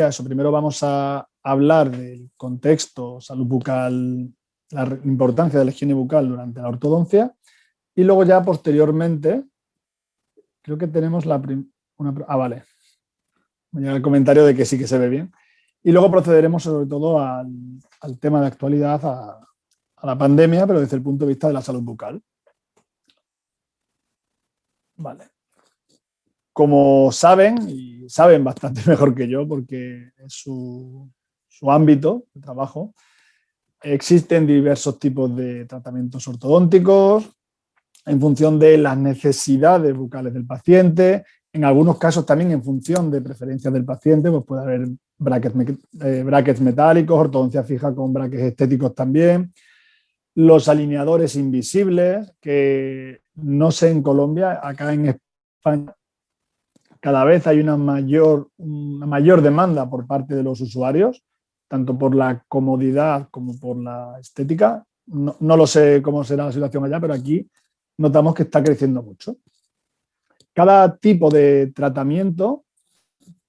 a eso. Primero vamos a hablar del contexto, salud bucal, la importancia de la higiene bucal durante la ortodoncia y luego ya posteriormente, creo que tenemos vale, me llega el comentario de que sí que se ve bien. Y luego procederemos sobre todo al tema de actualidad, a la pandemia, pero desde el punto de vista de la salud bucal. Vale. Como saben, y saben bastante mejor que yo, porque es su ámbito de trabajo, existen diversos tipos de tratamientos ortodónticos en función de las necesidades bucales del paciente, en algunos casos también en función de preferencias del paciente, pues puede haber brackets metálicos, ortodoncia fija con brackets estéticos también, los alineadores invisibles, que no sé en Colombia, acá en España cada vez hay una mayor demanda por parte de los usuarios, tanto por la comodidad como por la estética. No lo sé cómo será la situación allá, pero aquí notamos que está creciendo mucho. Cada tipo de tratamiento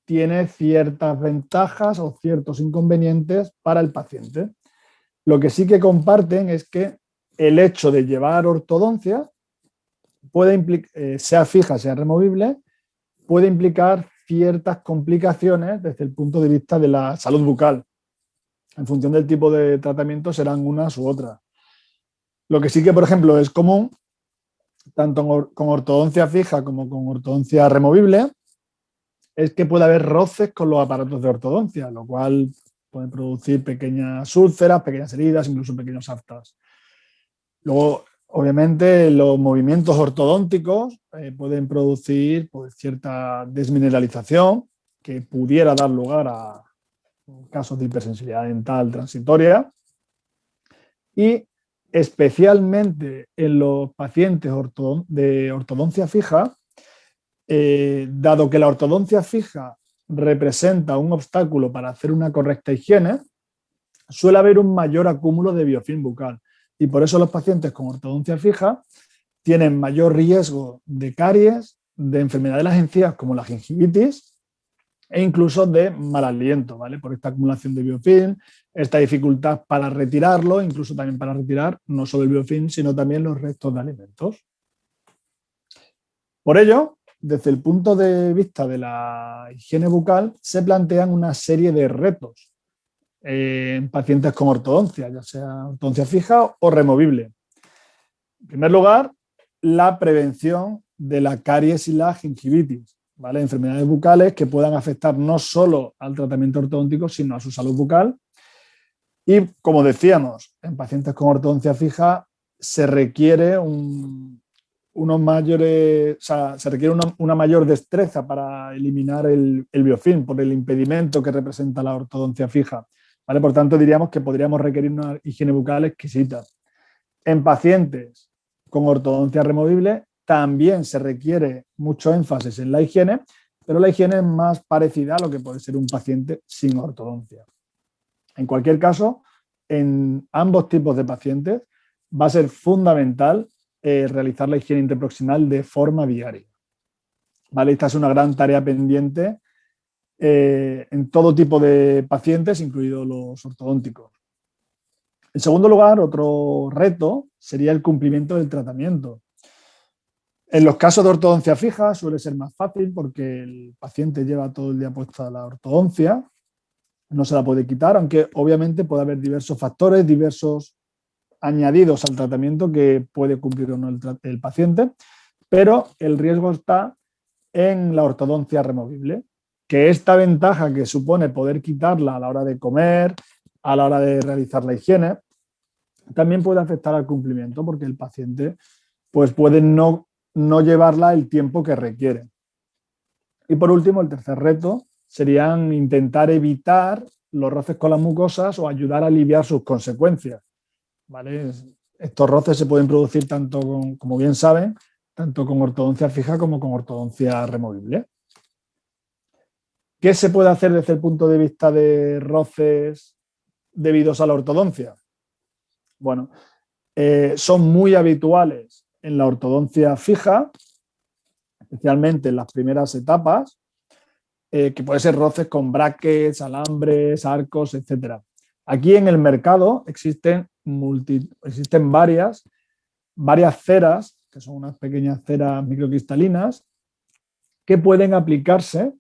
tiene ciertas ventajas o ciertos inconvenientes para el paciente. Lo que sí que comparten es que el hecho de llevar ortodoncia sea fija, sea removible, puede implicar ciertas complicaciones desde el punto de vista de la salud bucal. En función del tipo de tratamiento serán unas u otras. Lo que sí que, por ejemplo, es común, tanto con ortodoncia fija como con ortodoncia removible, es que puede haber roces con los aparatos de ortodoncia, lo cual puede producir pequeñas úlceras, pequeñas heridas, incluso pequeños aftas. Luego, obviamente, los movimientos ortodónticos pueden producir pues, cierta desmineralización que pudiera dar lugar a casos de hipersensibilidad dental transitoria y especialmente en los pacientes de ortodoncia fija, dado que la ortodoncia fija representa un obstáculo para hacer una correcta higiene, suele haber un mayor acúmulo de biofilm bucal. Y por eso los pacientes con ortodoncia fija tienen mayor riesgo de caries, de enfermedad de las encías como la gingivitis e incluso de mal aliento, ¿vale? Por esta acumulación de biofilm, esta dificultad para retirarlo, incluso también para retirar no solo el biofilm, sino también los restos de alimentos. Por ello, desde el punto de vista de la higiene bucal, se plantean una serie de retos en pacientes con ortodoncia, ya sea ortodoncia fija o removible. En primer lugar, la prevención de la caries y la gingivitis, ¿vale? Enfermedades bucales que puedan afectar no solo al tratamiento ortodóntico, sino a su salud bucal. Y como decíamos, en pacientes con ortodoncia fija se requiere una mayor destreza para eliminar el biofilm por el impedimento que representa la ortodoncia fija. ¿Vale? Por tanto, diríamos que podríamos requerir una higiene bucal exquisita. En pacientes con ortodoncia removible también se requiere mucho énfasis en la higiene, pero la higiene es más parecida a lo que puede ser un paciente sin ortodoncia. En cualquier caso, en ambos tipos de pacientes va a ser fundamental realizar la higiene interproximal de forma diaria. ¿Vale? Esta es una gran tarea pendiente en todo tipo de pacientes, incluidos los ortodónticos. En segundo lugar, otro reto sería el cumplimiento del tratamiento. En los casos de ortodoncia fija suele ser más fácil porque el paciente lleva todo el día puesta la ortodoncia, no se la puede quitar, aunque obviamente puede haber diversos factores, diversos añadidos al tratamiento que puede cumplir o no el paciente, pero el riesgo está en la ortodoncia removible, que esta ventaja que supone poder quitarla a la hora de comer, a la hora de realizar la higiene, también puede afectar al cumplimiento porque el paciente pues, puede no llevarla el tiempo que requiere. Y por último, el tercer reto serían intentar evitar los roces con las mucosas o ayudar a aliviar sus consecuencias. ¿Vale? Estos roces se pueden producir tanto como bien saben, tanto con ortodoncia fija como con ortodoncia removible. ¿Qué se puede hacer desde el punto de vista de roces debidos a la ortodoncia? Bueno, son muy habituales en la ortodoncia fija, especialmente en las primeras etapas, que puede ser roces con brackets, alambres, arcos, etc. Aquí en el mercado existen varias ceras, que son unas pequeñas ceras microcristalinas, que pueden aplicarse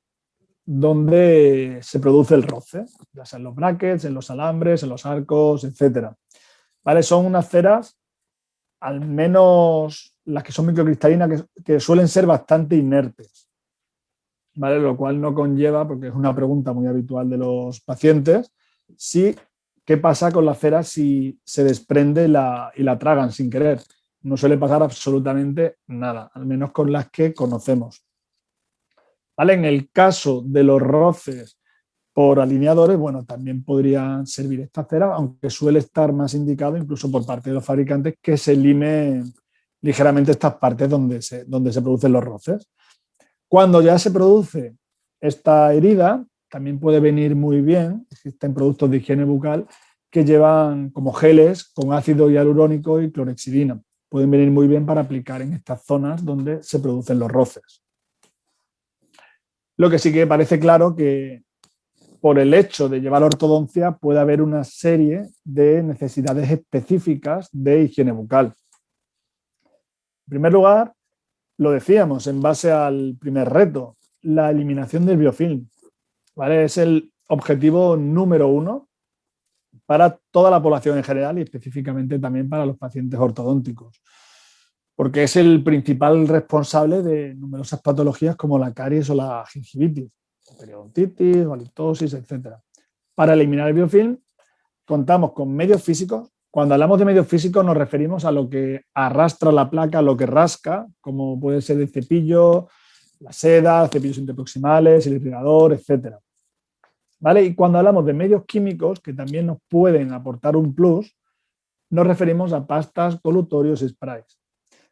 donde se produce el roce, ya sea en los brackets, en los alambres, en los arcos, etc. ¿Vale? Son unas ceras, al menos las que son microcristalinas, que suelen ser bastante inertes, ¿vale? Lo cual no conlleva, porque es una pregunta muy habitual de los pacientes, qué pasa con la cera si se desprende y la tragan sin querer. No suele pasar absolutamente nada, al menos con las que conocemos. ¿Vale? En el caso de los roces por alineadores, bueno, también podrían servir esta cera, aunque suele estar más indicado, incluso por parte de los fabricantes, que se limen ligeramente estas partes donde se producen los roces. Cuando ya se produce esta herida, también puede venir muy bien, existen productos de higiene bucal que llevan como geles con ácido hialurónico y clorhexidina. Pueden venir muy bien para aplicar en estas zonas donde se producen los roces. Lo que sí que parece claro que por el hecho de llevar ortodoncia puede haber una serie de necesidades específicas de higiene bucal. En primer lugar, lo decíamos en base al primer reto, la eliminación del biofilm, ¿vale? Es el objetivo número 1 para toda la población en general y específicamente también para los pacientes ortodónticos, porque es el principal responsable de numerosas patologías como la caries o la gingivitis, periodontitis, halitosis, etc. Para eliminar el biofilm contamos con medios físicos. Cuando hablamos de medios físicos nos referimos a lo que arrastra la placa, lo que rasca, como puede ser el cepillo, la seda, cepillos interproximales, el irrigador, etc. ¿Vale? Y cuando hablamos de medios químicos, que también nos pueden aportar un plus, nos referimos a pastas, colutorios y sprays.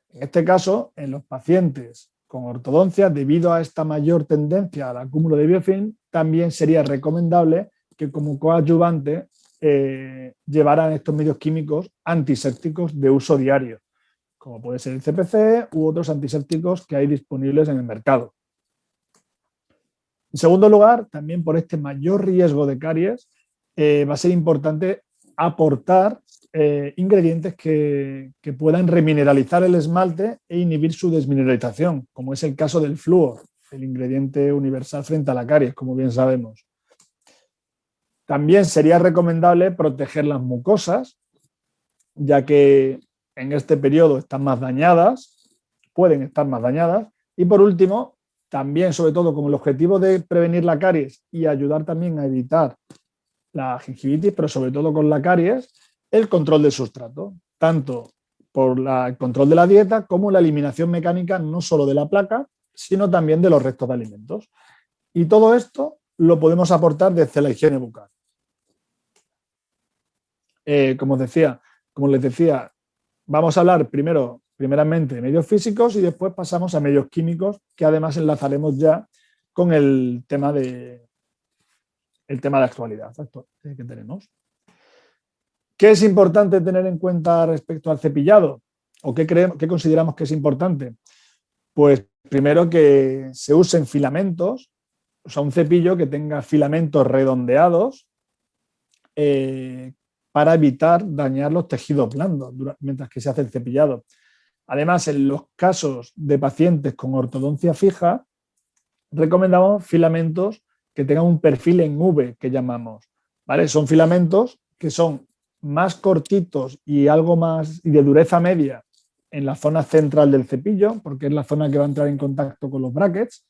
En este caso, en los pacientes con ortodoncia, debido a esta mayor tendencia al acúmulo de biofilm, también sería recomendable que como coadyuvante llevaran estos medios químicos antisépticos de uso diario, como puede ser el CPC u otros antisépticos que hay disponibles en el mercado. En segundo lugar, también por este mayor riesgo de caries, va a ser importante aportar ingredientes que puedan remineralizar el esmalte e inhibir su desmineralización, como es el caso del flúor, el ingrediente universal frente a la caries, como bien sabemos. También sería recomendable proteger las mucosas, ya que en este periodo están más dañadas, pueden estar más dañadas. Y por último, también, sobre todo, con el objetivo de prevenir la caries y ayudar también a evitar la gingivitis, pero sobre todo con la caries, el control del sustrato, tanto por el control de la dieta como la eliminación mecánica no solo de la placa, sino también de los restos de alimentos. Y todo esto lo podemos aportar desde la higiene bucal. Como les decía, vamos a hablar primeramente de medios físicos y después pasamos a medios químicos, que además enlazaremos ya con el tema de actualidad que tenemos. ¿Qué es importante tener en cuenta respecto al cepillado? ¿O qué consideramos que es importante? Pues primero que se usen filamentos, o sea, un cepillo que tenga filamentos redondeados para evitar dañar los tejidos blandos mientras que se hace el cepillado. Además, en los casos de pacientes con ortodoncia fija, recomendamos filamentos que tengan un perfil en V, que llamamos, ¿vale? Son filamentos que son más cortitos y algo más y de dureza media en la zona central del cepillo, porque es la zona que va a entrar en contacto con los brackets,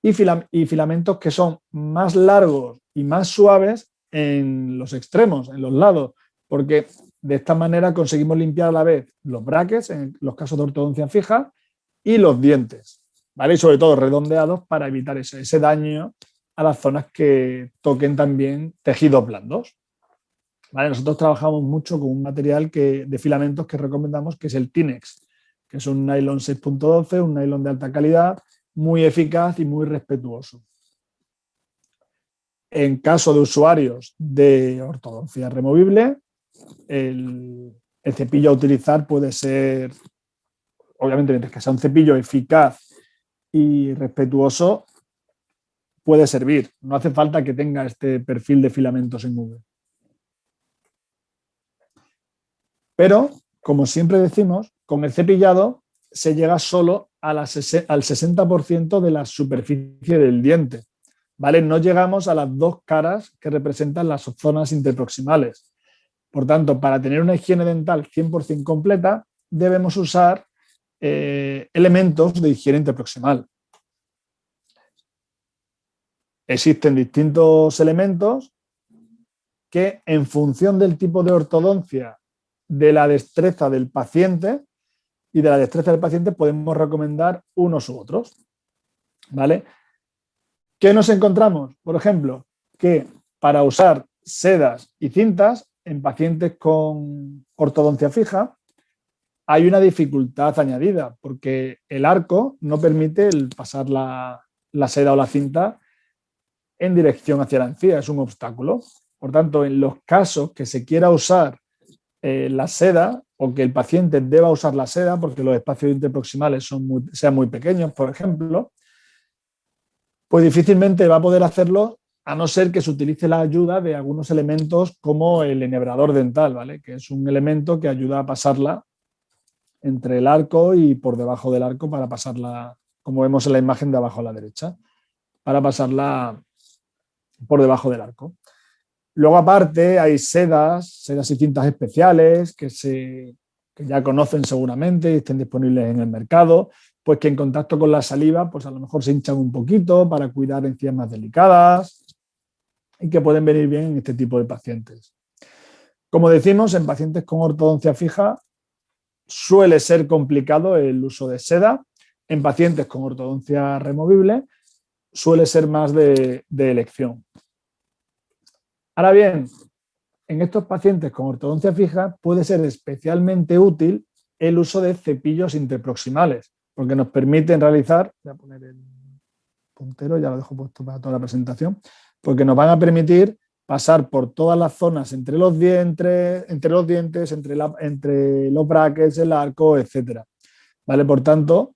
y filamentos que son más largos y más suaves en los extremos, en los lados, porque de esta manera conseguimos limpiar a la vez los brackets, en los casos de ortodoncia fija, y los dientes, ¿vale? Y sobre todo redondeados para evitar ese daño a las zonas que toquen también tejidos blandos. ¿Vale? Nosotros trabajamos mucho con un material de filamentos que recomendamos, que es el Tinex, que es un nylon 6.12, un nylon de alta calidad, muy eficaz y muy respetuoso. En caso de usuarios de ortodoncia removible, el cepillo a utilizar puede ser, obviamente, mientras que sea un cepillo eficaz y respetuoso, puede servir. No hace falta que tenga este perfil de filamentos en V. Pero, como siempre decimos, con el cepillado se llega solo al 60% de la superficie del diente. ¿Vale? No llegamos a las dos caras que representan las zonas interproximales. Por tanto, para tener una higiene dental 100% completa, debemos usar elementos de higiene interproximal. Existen distintos elementos que, en función del tipo de ortodoncia, de la destreza del paciente y de la destreza del paciente, podemos recomendar unos u otros. ¿Vale? ¿Qué nos encontramos? Por ejemplo, que para usar sedas y cintas en pacientes con ortodoncia fija hay una dificultad añadida, porque el arco no permite el pasar la seda o la cinta en dirección hacia la encía, es un obstáculo. Por tanto, en los casos que se quiera usar la seda o que el paciente deba usar la seda porque los espacios interproximales sean muy pequeños, por ejemplo, pues difícilmente va a poder hacerlo a no ser que se utilice la ayuda de algunos elementos como el enhebrador dental, ¿vale? Que es un elemento que ayuda a pasarla entre el arco y por debajo del arco para pasarla, como vemos en la imagen de abajo a la derecha, para pasarla por debajo del arco. Luego, aparte, hay sedas y cintas especiales que ya conocen seguramente y estén disponibles en el mercado, pues que en contacto con la saliva, pues a lo mejor se hinchan un poquito para cuidar encías más delicadas y que pueden venir bien en este tipo de pacientes. Como decimos, en pacientes con ortodoncia fija suele ser complicado el uso de seda. En pacientes con ortodoncia removible suele ser más de elección. Ahora bien, en estos pacientes con ortodoncia fija puede ser especialmente útil el uso de cepillos interproximales, porque nos permiten realizar, voy a poner el puntero, ya lo dejo puesto para toda la presentación, porque nos van a permitir pasar por todas las zonas entre los dientes, entre los brackets, el arco, etc. ¿Vale? Por tanto,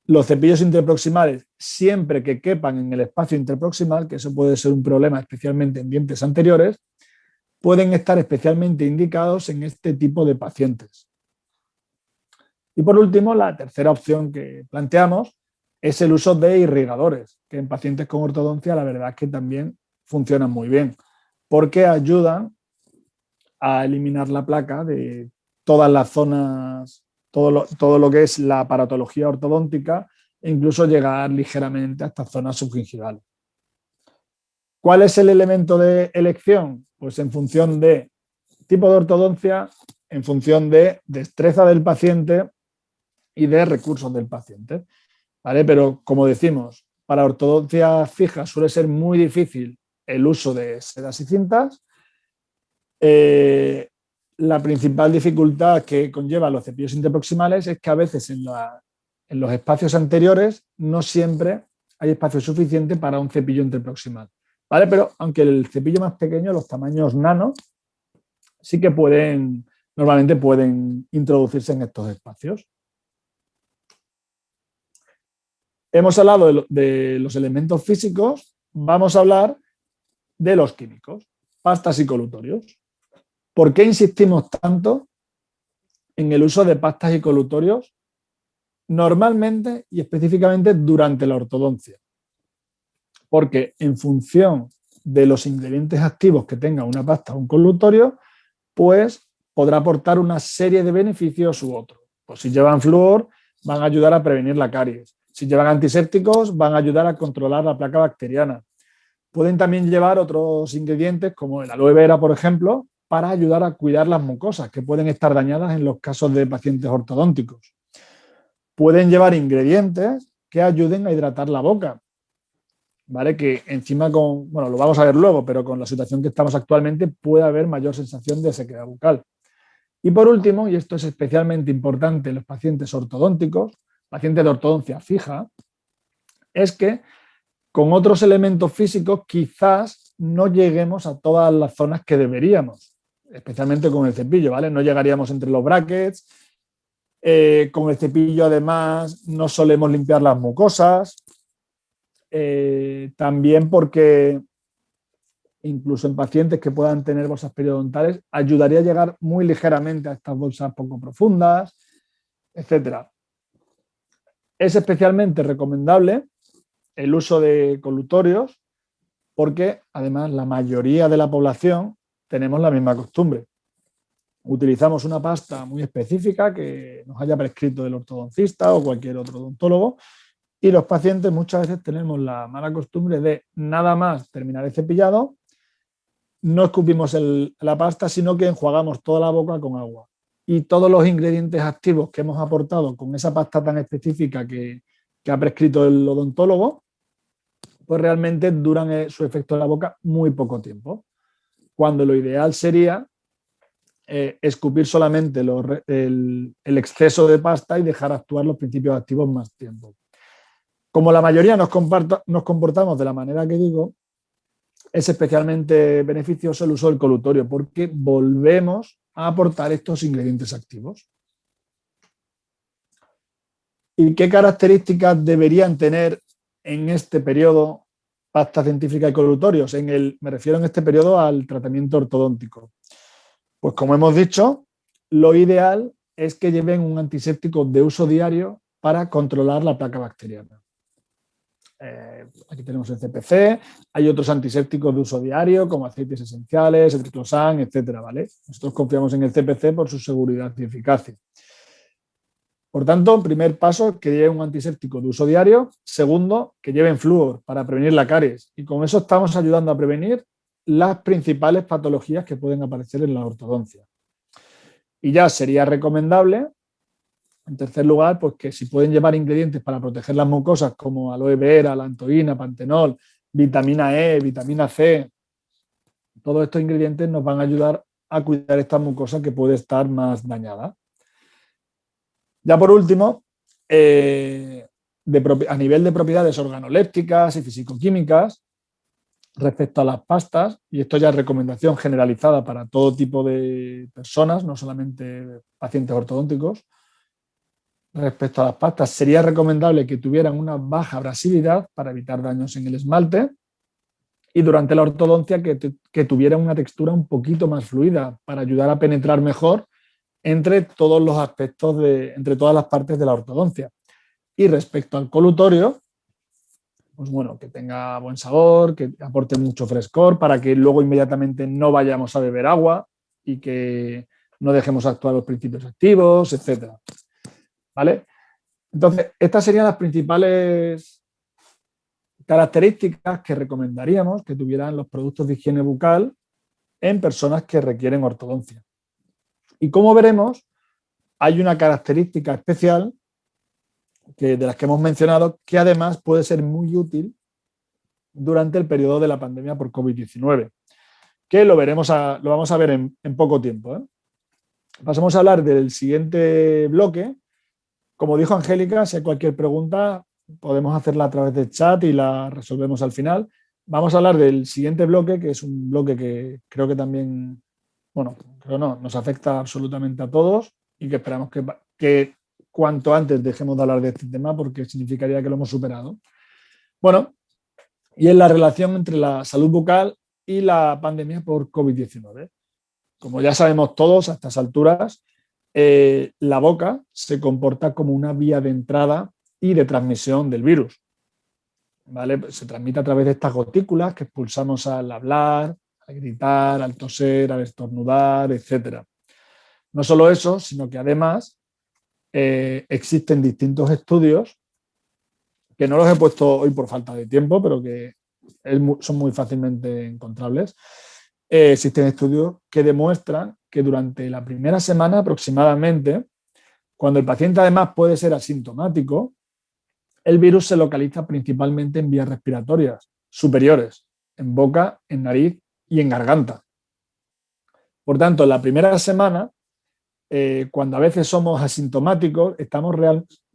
los cepillos interproximales, siempre que quepan en el espacio interproximal, que eso puede ser un problema especialmente en dientes anteriores, pueden estar especialmente indicados en este tipo de pacientes. Y por último, la tercera opción que planteamos es el uso de irrigadores, que en pacientes con ortodoncia la verdad es que también funcionan muy bien, porque ayudan a eliminar la placa de todas las zonas, todo lo que es la aparatología ortodóntica e incluso llegar ligeramente a estas zonas subgingivales. ¿Cuál es el elemento de elección? Pues en función de tipo de ortodoncia, en función de destreza del paciente y de recursos del paciente. ¿Vale? Pero como decimos, para ortodoncia fija suele ser muy difícil el uso de sedas y cintas. La principal dificultad que conlleva los cepillos interproximales es que a veces en los espacios anteriores no siempre hay espacio suficiente para un cepillo interproximal. ¿Vale? Pero aunque el cepillo más pequeño, los tamaños nano, sí que normalmente pueden introducirse en estos espacios. Hemos hablado de los elementos físicos, vamos a hablar de los químicos, pastas y colutorios. ¿Por qué insistimos tanto en el uso de pastas y colutorios normalmente y específicamente durante la ortodoncia? Porque en función de los ingredientes activos que tenga una pasta o un colutorio, pues podrá aportar una serie de beneficios u otros. Pues si llevan flúor, van a ayudar a prevenir la caries. Si llevan antisépticos, van a ayudar a controlar la placa bacteriana. Pueden también llevar otros ingredientes como el aloe vera, por ejemplo, para ayudar a cuidar las mucosas que pueden estar dañadas en los casos de pacientes ortodónticos. Pueden llevar ingredientes que ayuden a hidratar la boca, ¿vale? Que encima lo vamos a ver luego, pero con la situación que estamos actualmente puede haber mayor sensación de sequedad bucal. Y por último, y esto es especialmente importante en los pacientes ortodónticos, pacientes de ortodoncia fija, es que con otros elementos físicos quizás no lleguemos a todas las zonas que deberíamos, especialmente con el cepillo, ¿vale? No llegaríamos entre los brackets, con el cepillo además no solemos limpiar las mucosas, también porque incluso en pacientes que puedan tener bolsas periodontales, ayudaría a llegar muy ligeramente a estas bolsas poco profundas, etcétera. Es especialmente recomendable el uso de colutorios porque además la mayoría de la población tenemos la misma costumbre. Utilizamos una pasta muy específica que nos haya prescrito el ortodoncista o cualquier otro odontólogo y los pacientes muchas veces tenemos la mala costumbre de nada más terminar el cepillado, no escupimos la pasta, sino que enjuagamos toda la boca con agua. Y todos los ingredientes activos que hemos aportado con esa pasta tan específica que ha prescrito el odontólogo, pues realmente duran su efecto en la boca muy poco tiempo. Cuando lo ideal sería escupir solamente el exceso de pasta y dejar actuar los principios activos más tiempo. Como la mayoría nos comportamos de la manera que digo, es especialmente beneficioso el uso del colutorio porque volvemos a aportar estos ingredientes activos. ¿Y qué características deberían tener en este periodo pasta científica y colutorios? Me refiero en este periodo al tratamiento ortodóntico. Pues como hemos dicho, lo ideal es que lleven un antiséptico de uso diario para controlar la placa bacteriana. Aquí tenemos el CPC, hay otros antisépticos de uso diario como aceites esenciales, el triclosan, etcétera, ¿vale? Nosotros confiamos en el CPC por su seguridad y eficacia. Por tanto, primer paso, que lleven un antiséptico de uso diario. Segundo, que lleven flúor para prevenir la caries. Y con eso estamos ayudando a prevenir las principales patologías que pueden aparecer en la ortodoncia. Y ya sería recomendable, en tercer lugar, pues que si pueden llevar ingredientes para proteger las mucosas como aloe vera, lantoína, pantenol, vitamina E, vitamina C, todos estos ingredientes nos van a ayudar a cuidar esta mucosa que puede estar más dañada. Ya por último, a nivel de propiedades organolépticas y fisicoquímicas, respecto a las pastas, y esto ya es recomendación generalizada para todo tipo de personas, no solamente pacientes ortodónticos, respecto a las pastas, sería recomendable que tuvieran una baja abrasividad para evitar daños en el esmalte y durante la ortodoncia que tuvieran una textura un poquito más fluida para ayudar a penetrar mejor entre todos los aspectos, entre todas las partes de la ortodoncia. Y respecto al colutorio, pues bueno, que tenga buen sabor, que aporte mucho frescor para que luego inmediatamente no vayamos a beber agua y que no dejemos actuar los principios activos, etcétera. ¿Vale? Entonces, estas serían las principales características que recomendaríamos que tuvieran los productos de higiene bucal en personas que requieren ortodoncia. Y como veremos, hay una característica especial de las que hemos mencionado que además puede ser muy útil durante el periodo de la pandemia por COVID-19, que lo vamos a ver en poco tiempo, ¿eh? Pasamos a hablar del siguiente bloque. Como dijo Angélica, si hay cualquier pregunta podemos hacerla a través del chat y la resolvemos al final. Vamos a hablar del siguiente bloque, que es un bloque que creo que también, bueno, creo no, nos afecta absolutamente a todos y que esperamos que cuanto antes dejemos de hablar de este tema porque significaría que lo hemos superado. Bueno, y es la relación entre la salud bucal y la pandemia por COVID-19. Como ya sabemos todos a estas alturas, la boca se comporta como una vía de entrada y de transmisión del virus. ¿Vale? Se transmite a través de estas gotículas que expulsamos al hablar, al gritar, al toser, al estornudar, etc. No solo eso, sino que además existen distintos estudios que no los he puesto hoy por falta de tiempo, pero que son muy fácilmente encontrables. Existen estudios que demuestran que durante la primera semana aproximadamente, cuando el paciente además puede ser asintomático, el virus se localiza principalmente en vías respiratorias superiores, en boca, en nariz y en garganta. Por tanto, en la primera semana, cuando a veces somos asintomáticos,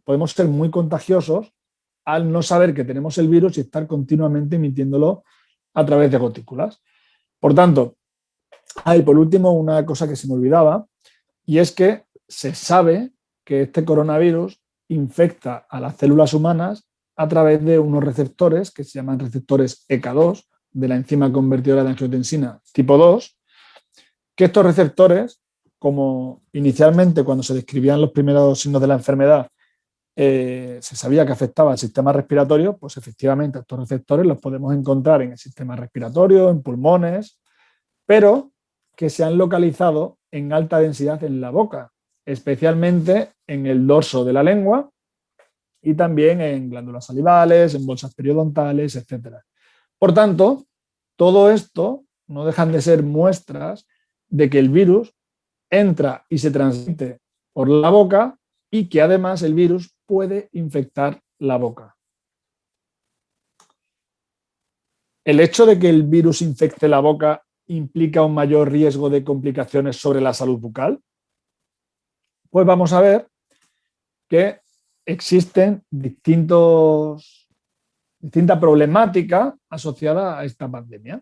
podemos ser muy contagiosos al no saber que tenemos el virus y estar continuamente emitiéndolo a través de gotículas. Por tanto, por último, una cosa que se me olvidaba, y es que se sabe que este coronavirus infecta a las células humanas a través de unos receptores que se llaman receptores ECA2 de la enzima convertidora de angiotensina tipo 2, que estos receptores, como inicialmente cuando se describían los primeros signos de la enfermedad, se sabía que afectaba al sistema respiratorio, pues efectivamente estos receptores los podemos encontrar en el sistema respiratorio, en pulmones, pero que se han localizado en alta densidad en la boca, especialmente en el dorso de la lengua y también en glándulas salivales, en bolsas periodontales, etc. Por tanto, todo esto no dejan de ser muestras de que el virus entra y se transmite por la boca y que además el virus puede infectar la boca. ¿El hecho de que el virus infecte la boca implica un mayor riesgo de complicaciones sobre la salud bucal? Pues vamos a ver que existen distinta problemática asociada a esta pandemia.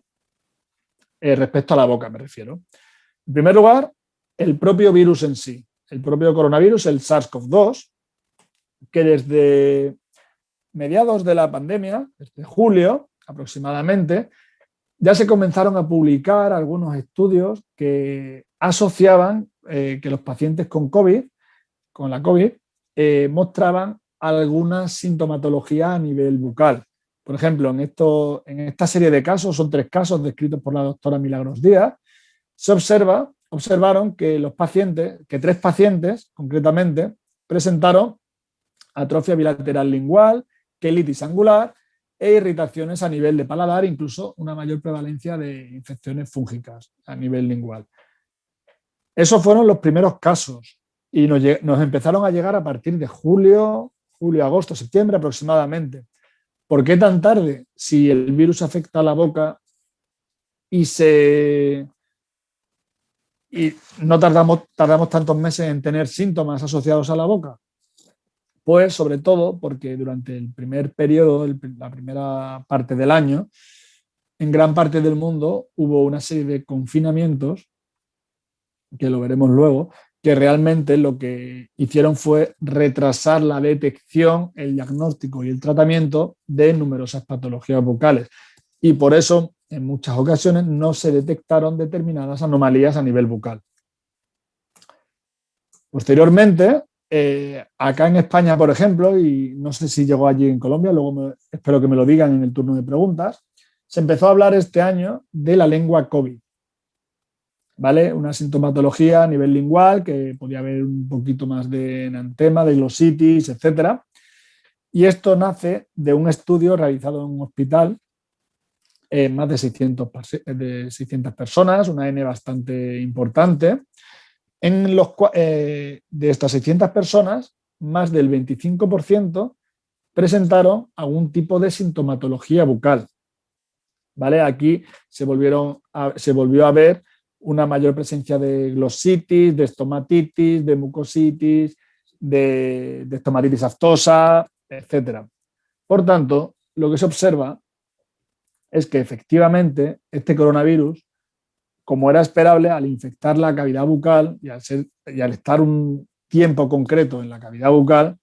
Respecto a la boca me refiero. En primer lugar, el propio virus en sí, el propio coronavirus, el SARS-CoV-2, que desde mediados de la pandemia, desde julio aproximadamente, ya se comenzaron a publicar algunos estudios que asociaban que los pacientes con la COVID, mostraban alguna sintomatología a nivel bucal. Por ejemplo, en esta serie de casos, son 3 casos descritos por la doctora Milagros Díaz, se observaron que 3 pacientes concretamente presentaron atrofia bilateral lingual, quelitis angular e irritaciones a nivel de paladar, incluso una mayor prevalencia de infecciones fúngicas a nivel lingual. Esos fueron los primeros casos y nos empezaron a llegar a partir de julio, agosto, septiembre aproximadamente. ¿Por qué tan tarde? Si el virus afecta a la boca y no tardamos tantos meses en tener síntomas asociados a la boca. Pues sobre todo porque durante el primer periodo, la primera parte del año, en gran parte del mundo hubo una serie de confinamientos, que lo veremos luego, que realmente lo que hicieron fue retrasar la detección, el diagnóstico y el tratamiento de numerosas patologías bucales. Y por eso, en muchas ocasiones, no se detectaron determinadas anomalías a nivel bucal. Posteriormente, acá en España, por ejemplo, y no sé si llegó allí en Colombia, luego espero que me lo digan en el turno de preguntas, se empezó a hablar este año de la lengua COVID, ¿vale? Una sintomatología a nivel lingual que podía haber un poquito más de enantema, de glositis, etc. Y esto nace de un estudio realizado en un hospital, más de 600 personas, una N bastante importante. De estas 600 personas, más del 25% presentaron algún tipo de sintomatología bucal. ¿Vale? Aquí se volvió a ver una mayor presencia de glositis, de estomatitis, de mucositis, de estomatitis aftosa, etc. Por tanto, lo que se observa es que efectivamente este coronavirus, como era esperable, al infectar la cavidad bucal y al estar un tiempo concreto en la cavidad bucal,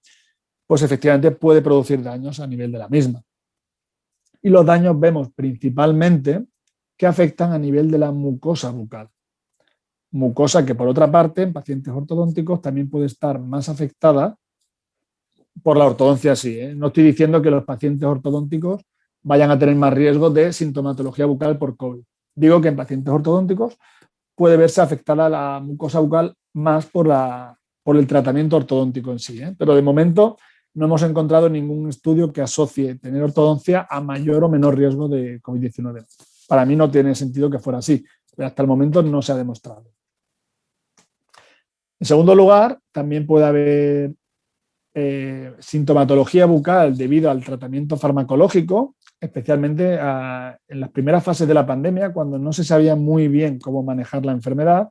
pues efectivamente puede producir daños a nivel de la misma. Y los daños vemos principalmente que afectan a nivel de la mucosa bucal. Mucosa que, por otra parte, en pacientes ortodónticos también puede estar más afectada por la ortodoncia sí. No estoy diciendo que los pacientes ortodónticos vayan a tener más riesgo de sintomatología bucal por COVID. Digo que en pacientes ortodónticos puede verse afectada la mucosa bucal más por el tratamiento ortodóntico en sí. Pero de momento no hemos encontrado ningún estudio que asocie tener ortodoncia a mayor o menor riesgo de COVID-19. Para mí no tiene sentido que fuera así, pero hasta el momento no se ha demostrado. En segundo lugar, también puede haber sintomatología bucal debido al tratamiento farmacológico, especialmente en las primeras fases de la pandemia, cuando no se sabía muy bien cómo manejar la enfermedad,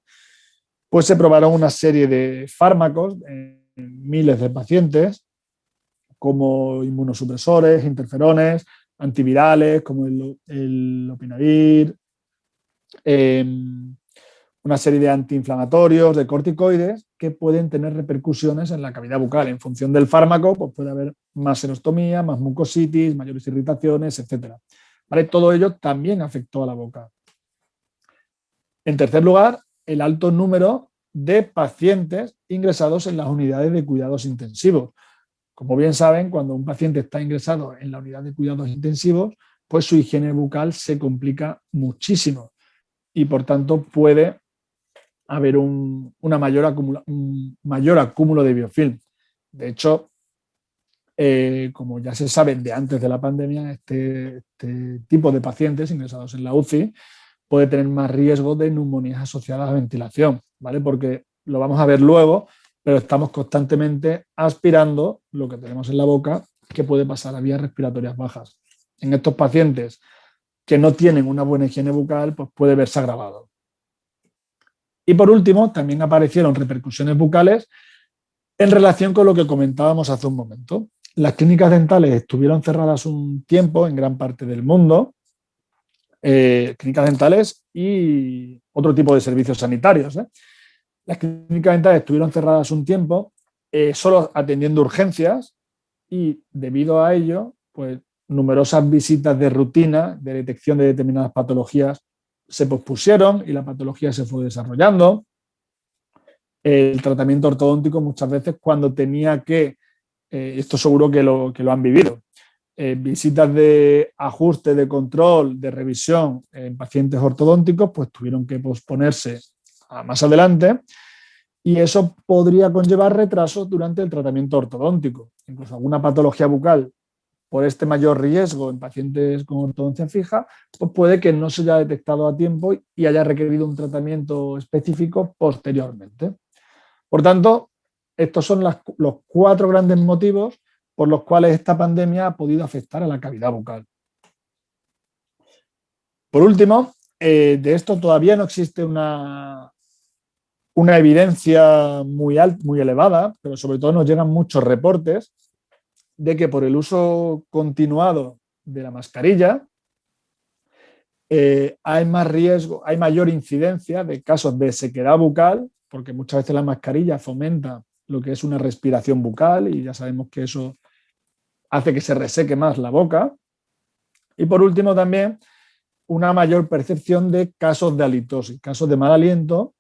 pues se probaron una serie de fármacos en miles de pacientes, como inmunosupresores, interferones, antivirales, como el lopinavir, una serie de antiinflamatorios, de corticoides, que pueden tener repercusiones en la cavidad bucal. En función del fármaco, pues puede haber más serostomía, más mucositis, mayores irritaciones, etc. ¿Vale? Todo ello también afectó a la boca. En tercer lugar, el alto número de pacientes ingresados en las unidades de cuidados intensivos. Como bien saben, cuando un paciente está ingresado en la unidad de cuidados intensivos, pues su higiene bucal se complica muchísimo y por tanto puede haber un mayor acúmulo de biofilm. De hecho, como ya se sabe de antes de la pandemia, este tipo de pacientes ingresados en la UCI puede tener más riesgo de neumonías asociadas a ventilación, ¿vale? Porque lo vamos a ver luego, pero estamos constantemente aspirando lo que tenemos en la boca que puede pasar a vías respiratorias bajas. En estos pacientes que no tienen una buena higiene bucal, pues puede verse agravado. Y por último, también aparecieron repercusiones bucales en relación con lo que comentábamos hace un momento. Las clínicas dentales estuvieron cerradas un tiempo en gran parte del mundo, clínicas dentales y otro tipo de servicios sanitarios. Las clínicas dentales estuvieron cerradas un tiempo, solo atendiendo urgencias y debido a ello, pues numerosas visitas de rutina de detección de determinadas patologías se pospusieron y la patología se fue desarrollando. El tratamiento ortodóntico muchas veces cuando tenía que, esto seguro que lo han vivido, visitas de ajuste, de control, de revisión en pacientes ortodónticos, pues tuvieron que posponerse a más adelante y eso podría conllevar retrasos durante el tratamiento ortodóntico. Incluso alguna patología bucal por este mayor riesgo en pacientes con ortodoncia fija, pues puede que no se haya detectado a tiempo y haya requerido un tratamiento específico posteriormente. Por tanto, estos son los 4 grandes motivos por los cuales esta pandemia ha podido afectar a la cavidad bucal. Por último, de esto todavía no existe una evidencia muy elevada, pero sobre todo nos llegan muchos reportes de que por el uso continuado de la mascarilla hay más riesgo, hay mayor incidencia de casos de sequedad bucal, porque muchas veces la mascarilla fomenta lo que es una respiración bucal y ya sabemos que eso hace que se reseque más la boca. Y por último también una mayor percepción de casos de halitosis, casos de mal aliento,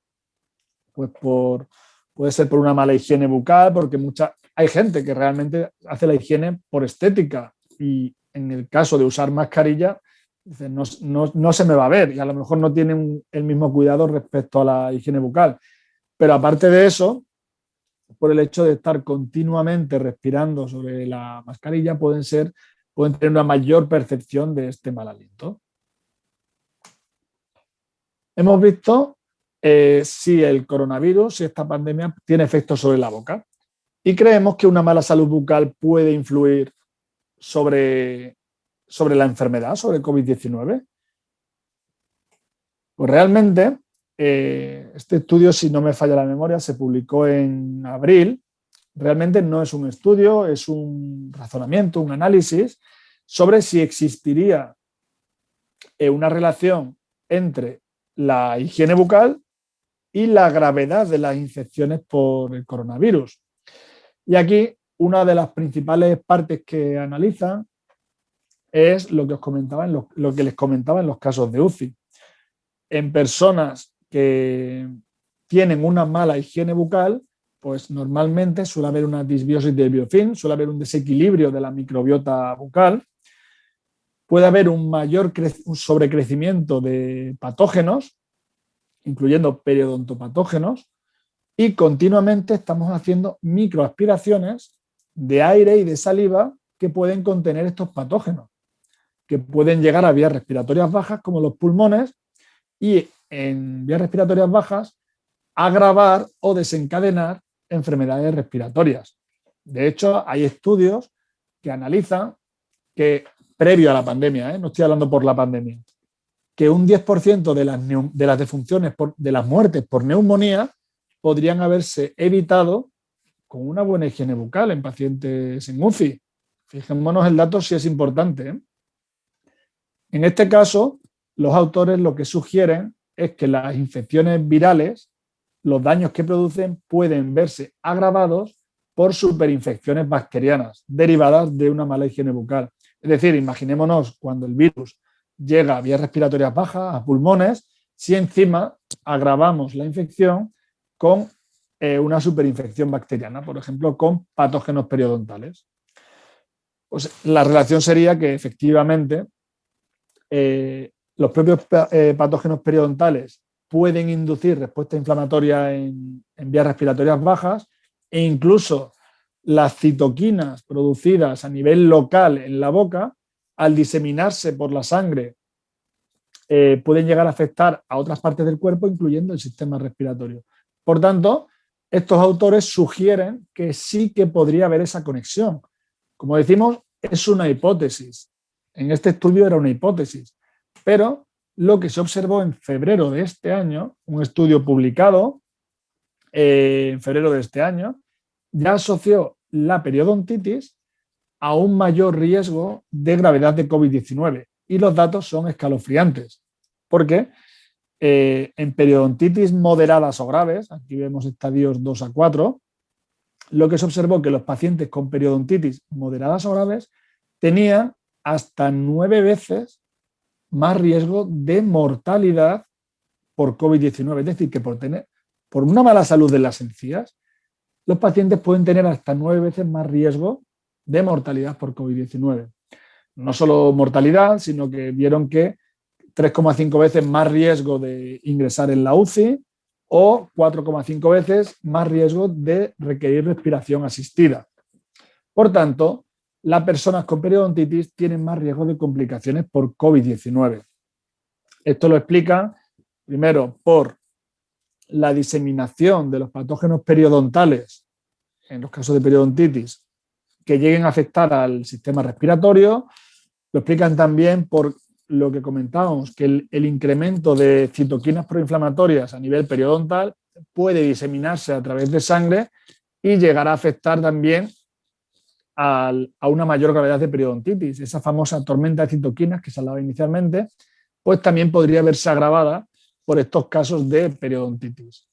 pues puede ser por una mala higiene bucal, porque hay gente que realmente hace la higiene por estética y en el caso de usar mascarilla, dice, no se me va a ver y a lo mejor no tienen el mismo cuidado respecto a la higiene bucal. Pero aparte de eso, por el hecho de estar continuamente respirando sobre la mascarilla, pueden tener una mayor percepción de este mal aliento. Hemos visto si el coronavirus, si esta pandemia tiene efectos sobre la boca y creemos que una mala salud bucal puede influir sobre la enfermedad, sobre COVID-19. Pues realmente este estudio, si no me falla la memoria, se publicó en abril. Realmente no es un estudio, es un razonamiento, un análisis sobre si existiría una relación entre la higiene bucal y la gravedad de las infecciones por el coronavirus. Y aquí una de las principales partes que analizan es lo que les comentaba en los casos de UCI. En personas que tienen una mala higiene bucal, pues normalmente suele haber una disbiosis de biofilm, suele haber un desequilibrio de la microbiota bucal, puede haber un sobrecrecimiento de patógenos, incluyendo periodontopatógenos, y continuamente estamos haciendo microaspiraciones de aire y de saliva que pueden contener estos patógenos, que pueden llegar a vías respiratorias bajas como los pulmones y en vías respiratorias bajas agravar o desencadenar enfermedades respiratorias. De hecho, hay estudios que analizan que previo a la pandemia, no estoy hablando por la pandemia, que un 10% de las defunciones, de las muertes por neumonía, podrían haberse evitado con una buena higiene bucal en pacientes en UCI. Fijémonos el dato si es importante. En este caso, los autores lo que sugieren es que las infecciones virales los daños que producen pueden verse agravados por superinfecciones bacterianas derivadas de una mala higiene bucal. Es decir, imaginémonos cuando el virus llega a vías respiratorias bajas, a pulmones, si encima agravamos la infección con una superinfección bacteriana, por ejemplo, con patógenos periodontales. Pues la relación sería que efectivamente los propios patógenos periodontales pueden inducir respuesta inflamatoria en vías respiratorias bajas e incluso las citoquinas producidas a nivel local en la boca, al diseminarse por la sangre, pueden llegar a afectar a otras partes del cuerpo, incluyendo el sistema respiratorio. Por tanto, estos autores sugieren que sí que podría haber esa conexión. Como decimos, es una hipótesis. En este estudio era una hipótesis, pero lo que se observó en febrero de este año, un estudio publicado en febrero de este año, ya asoció la periodontitis a un mayor riesgo de gravedad de COVID-19 y los datos son escalofriantes, porque en periodontitis moderadas o graves, aquí vemos estadios 2 a 4, lo que se observó que los pacientes con periodontitis moderadas o graves tenían hasta 9 veces más riesgo de mortalidad por COVID-19. Es decir, que por una mala salud de las encías, los pacientes pueden tener hasta 9 veces más riesgo de mortalidad por COVID-19. No solo mortalidad, sino que vieron que 3,5 veces más riesgo de ingresar en la UCI o 4,5 veces más riesgo de requerir respiración asistida. Por tanto, las personas con periodontitis tienen más riesgo de complicaciones por COVID-19. Esto lo explica, primero, por la diseminación de los patógenos periodontales, en los casos de periodontitis, que lleguen a afectar al sistema respiratorio. Lo explican también por lo que comentábamos, que el incremento de citoquinas proinflamatorias a nivel periodontal puede diseminarse a través de sangre y llegar a afectar también a una mayor gravedad de periodontitis. Esa famosa tormenta de citoquinas que se hablaba inicialmente, pues también podría verse agravada por estos casos de periodontitis.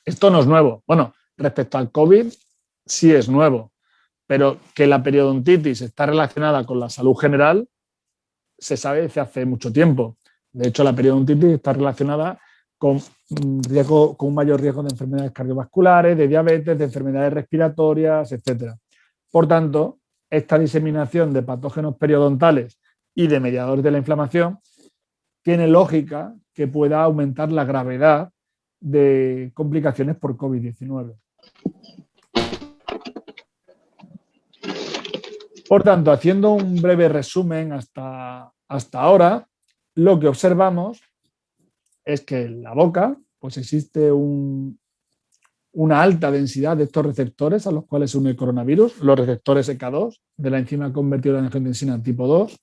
Esto no es nuevo. Bueno, respecto al COVID, sí es nuevo, pero que la periodontitis está relacionada con la salud general se sabe desde hace mucho tiempo. De hecho, la periodontitis está relacionada con un mayor riesgo de enfermedades cardiovasculares, de diabetes, de enfermedades respiratorias, etc. Por tanto, esta diseminación de patógenos periodontales y de mediadores de la inflamación tiene lógica que pueda aumentar la gravedad de complicaciones por COVID-19. Por tanto, haciendo un breve resumen hasta ahora, lo que observamos es que en la boca pues existe una alta densidad de estos receptores a los cuales se une el coronavirus, los receptores ECA2 de la enzima convertidora de angiotensina tipo 2.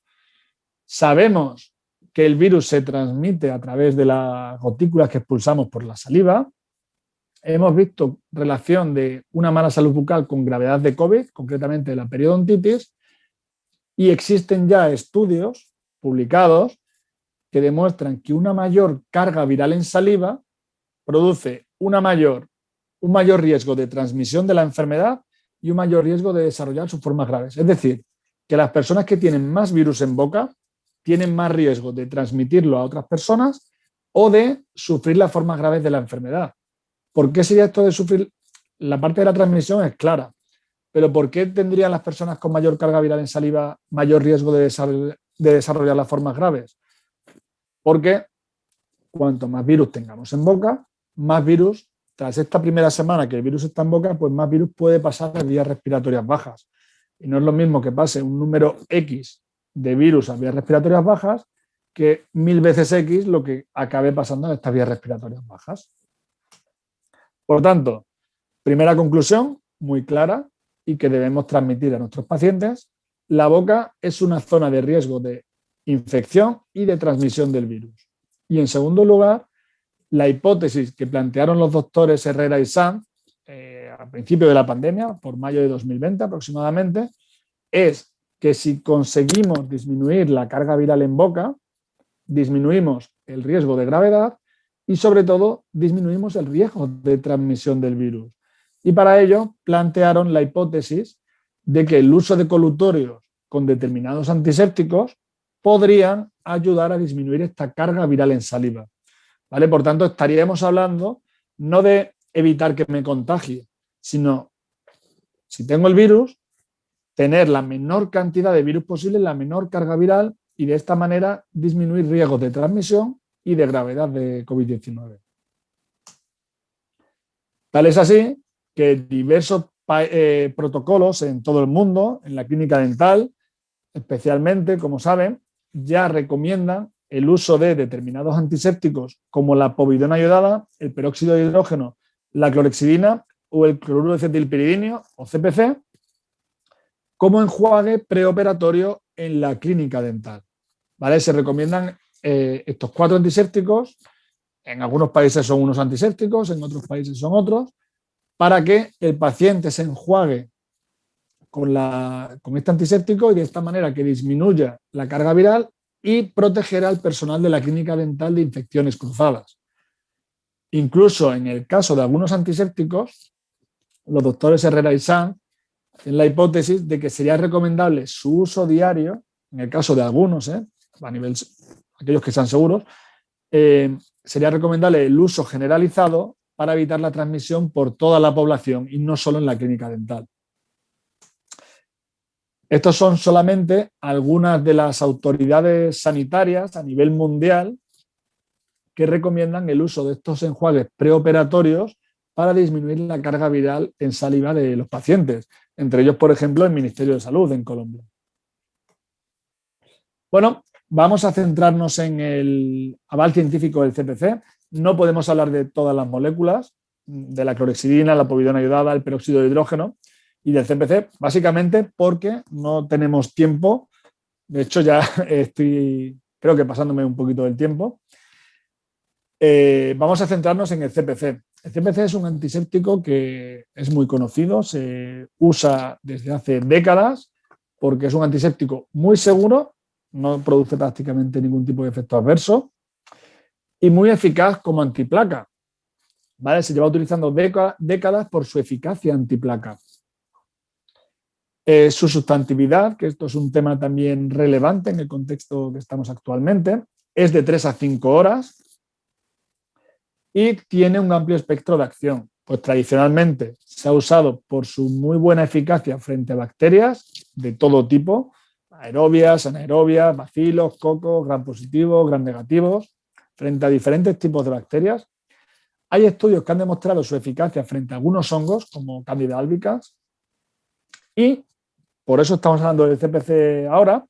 Sabemos que el virus se transmite a través de las gotículas que expulsamos por la saliva. Hemos visto relación de una mala salud bucal con gravedad de COVID, concretamente la periodontitis, y existen ya estudios publicados que demuestran que una mayor carga viral en saliva produce un mayor riesgo de transmisión de la enfermedad y un mayor riesgo de desarrollar sus formas graves. Es decir, que las personas que tienen más virus en boca tienen más riesgo de transmitirlo a otras personas o de sufrir las formas graves de la enfermedad. ¿Por qué sería esto de sufrir? La parte de la transmisión es clara, pero ¿por qué tendrían las personas con mayor carga viral en saliva mayor riesgo de desarrollar las formas graves? Porque cuanto más virus tengamos en boca, más virus, tras esta primera semana que el virus está en boca, pues más virus puede pasar a vías respiratorias bajas. Y no es lo mismo que pase un número X de virus a vías respiratorias bajas que 1000 veces X lo que acabe pasando en estas vías respiratorias bajas. Por tanto, primera conclusión muy clara y que debemos transmitir a nuestros pacientes: la boca es una zona de riesgo de infección y de transmisión del virus. Y en segundo lugar, la hipótesis que plantearon los doctores Herrera y Sanz al principio de la pandemia, por mayo de 2020 aproximadamente, es que si conseguimos disminuir la carga viral en boca, disminuimos el riesgo de gravedad y sobre todo disminuimos el riesgo de transmisión del virus. Y para ello plantearon la hipótesis de que el uso de colutorios con determinados antisépticos podrían ayudar a disminuir esta carga viral en saliva. ¿Vale? Por tanto, estaríamos hablando no de evitar que me contagie, sino, si tengo el virus, tener la menor cantidad de virus posible, la menor carga viral y de esta manera disminuir riesgos de transmisión y de gravedad de COVID-19. Tal es así que diversos protocolos en todo el mundo, en la clínica dental, especialmente, como saben, ya recomiendan el uso de determinados antisépticos como la povidona iodada, el peróxido de hidrógeno, la clorhexidina o el cloruro de cetilpiridinio o CPC como enjuague preoperatorio en la clínica dental. ¿Vale? Se recomiendan estos 4 antisépticos, en algunos países son unos antisépticos, en otros países son otros, para que el paciente se enjuague con este antiséptico y de esta manera que disminuya la carga viral y proteger al personal de la clínica dental de infecciones cruzadas. Incluso en el caso de algunos antisépticos, los doctores Herrera y Sanz hacen la hipótesis de que sería recomendable su uso diario, en el caso de algunos, a nivel, aquellos que sean seguros, sería recomendable el uso generalizado para evitar la transmisión por toda la población y no solo en la clínica dental. Estos son solamente algunas de las autoridades sanitarias a nivel mundial que recomiendan el uso de estos enjuagues preoperatorios para disminuir la carga viral en saliva de los pacientes. Entre ellos, por ejemplo, el Ministerio de Salud en Colombia. Bueno, vamos a centrarnos en el aval científico del CPC. No podemos hablar de todas las moléculas, de la clorhexidina, la povidona iodada, el peróxido de hidrógeno y del CPC, básicamente porque no tenemos tiempo. De hecho, ya estoy, creo que pasándome un poquito del tiempo. Vamos a centrarnos en el CPC. El CPC es un antiséptico que es muy conocido, se usa desde hace décadas porque es un antiséptico muy seguro, no produce prácticamente ningún tipo de efecto adverso y muy eficaz como antiplaca. ¿Vale? Se lleva utilizando décadas por su eficacia antiplaca. Su sustantividad, que esto es un tema también relevante en el contexto que estamos actualmente, es de 3 a 5 horas y tiene un amplio espectro de acción. Pues tradicionalmente se ha usado por su muy buena eficacia frente a bacterias de todo tipo, aerobias, anaerobias, bacilos, cocos, gram positivos, gram negativos, frente a diferentes tipos de bacterias. Hay estudios que han demostrado su eficacia frente a algunos hongos, como Candida albicans, y por eso estamos hablando del CPC ahora.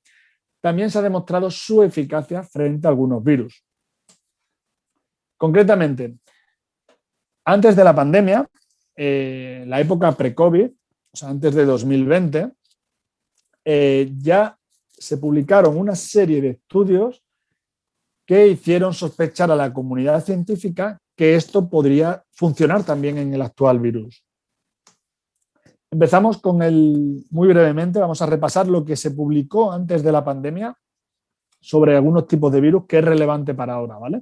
También se ha demostrado su eficacia frente a algunos virus. Concretamente, antes de la pandemia, la época pre-COVID, o sea, antes de 2020, ya se publicaron una serie de estudios que hicieron sospechar a la comunidad científica que esto podría funcionar también en el actual virus. Empezamos con muy brevemente, vamos a repasar lo que se publicó antes de la pandemia sobre algunos tipos de virus que es relevante para ahora, ¿vale?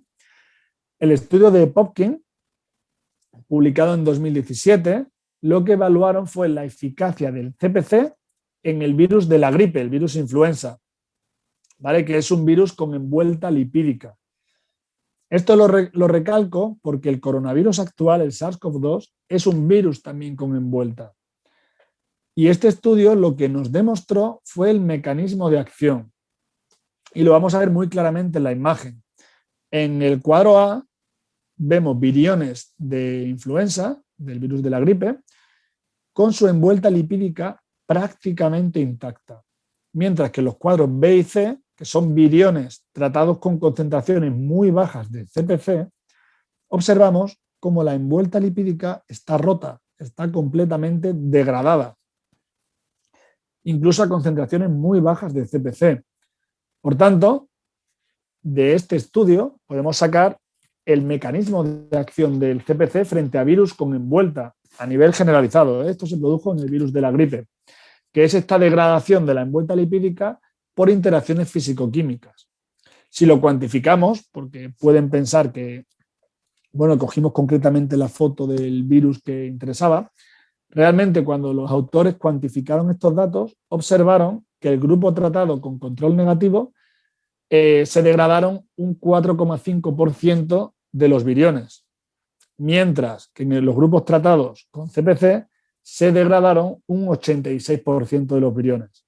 El estudio de Popkin, publicado en 2017, lo que evaluaron fue la eficacia del CPC en el virus de la gripe, el virus influenza, ¿vale? Que es un virus con envuelta lipídica. Esto lo recalco porque el coronavirus actual, el SARS-CoV-2, es un virus también con envuelta. Y este estudio lo que nos demostró fue el mecanismo de acción. Y lo vamos a ver muy claramente en la imagen. En el cuadro A vemos viriones de influenza, del virus de la gripe, con su envuelta lipídica prácticamente intacta. Mientras que los cuadros B y C, que son viriones tratados con concentraciones muy bajas de CPC, observamos cómo la envuelta lipídica está rota, está completamente degradada, incluso a concentraciones muy bajas de CPC. Por tanto, de este estudio podemos sacar el mecanismo de acción del CPC frente a virus con envuelta a nivel generalizado. Esto se produjo en el virus de la gripe, que es esta degradación de la envuelta lipídica por interacciones físico-químicas. Si lo cuantificamos, porque pueden pensar que Bueno, cogimos concretamente la foto del virus que interesaba. Realmente, cuando los autores cuantificaron estos datos, observaron que el grupo tratado con control negativo se degradaron un 4,5% de los viriones, mientras que en los grupos tratados con CPC se degradaron un 86% de los viriones.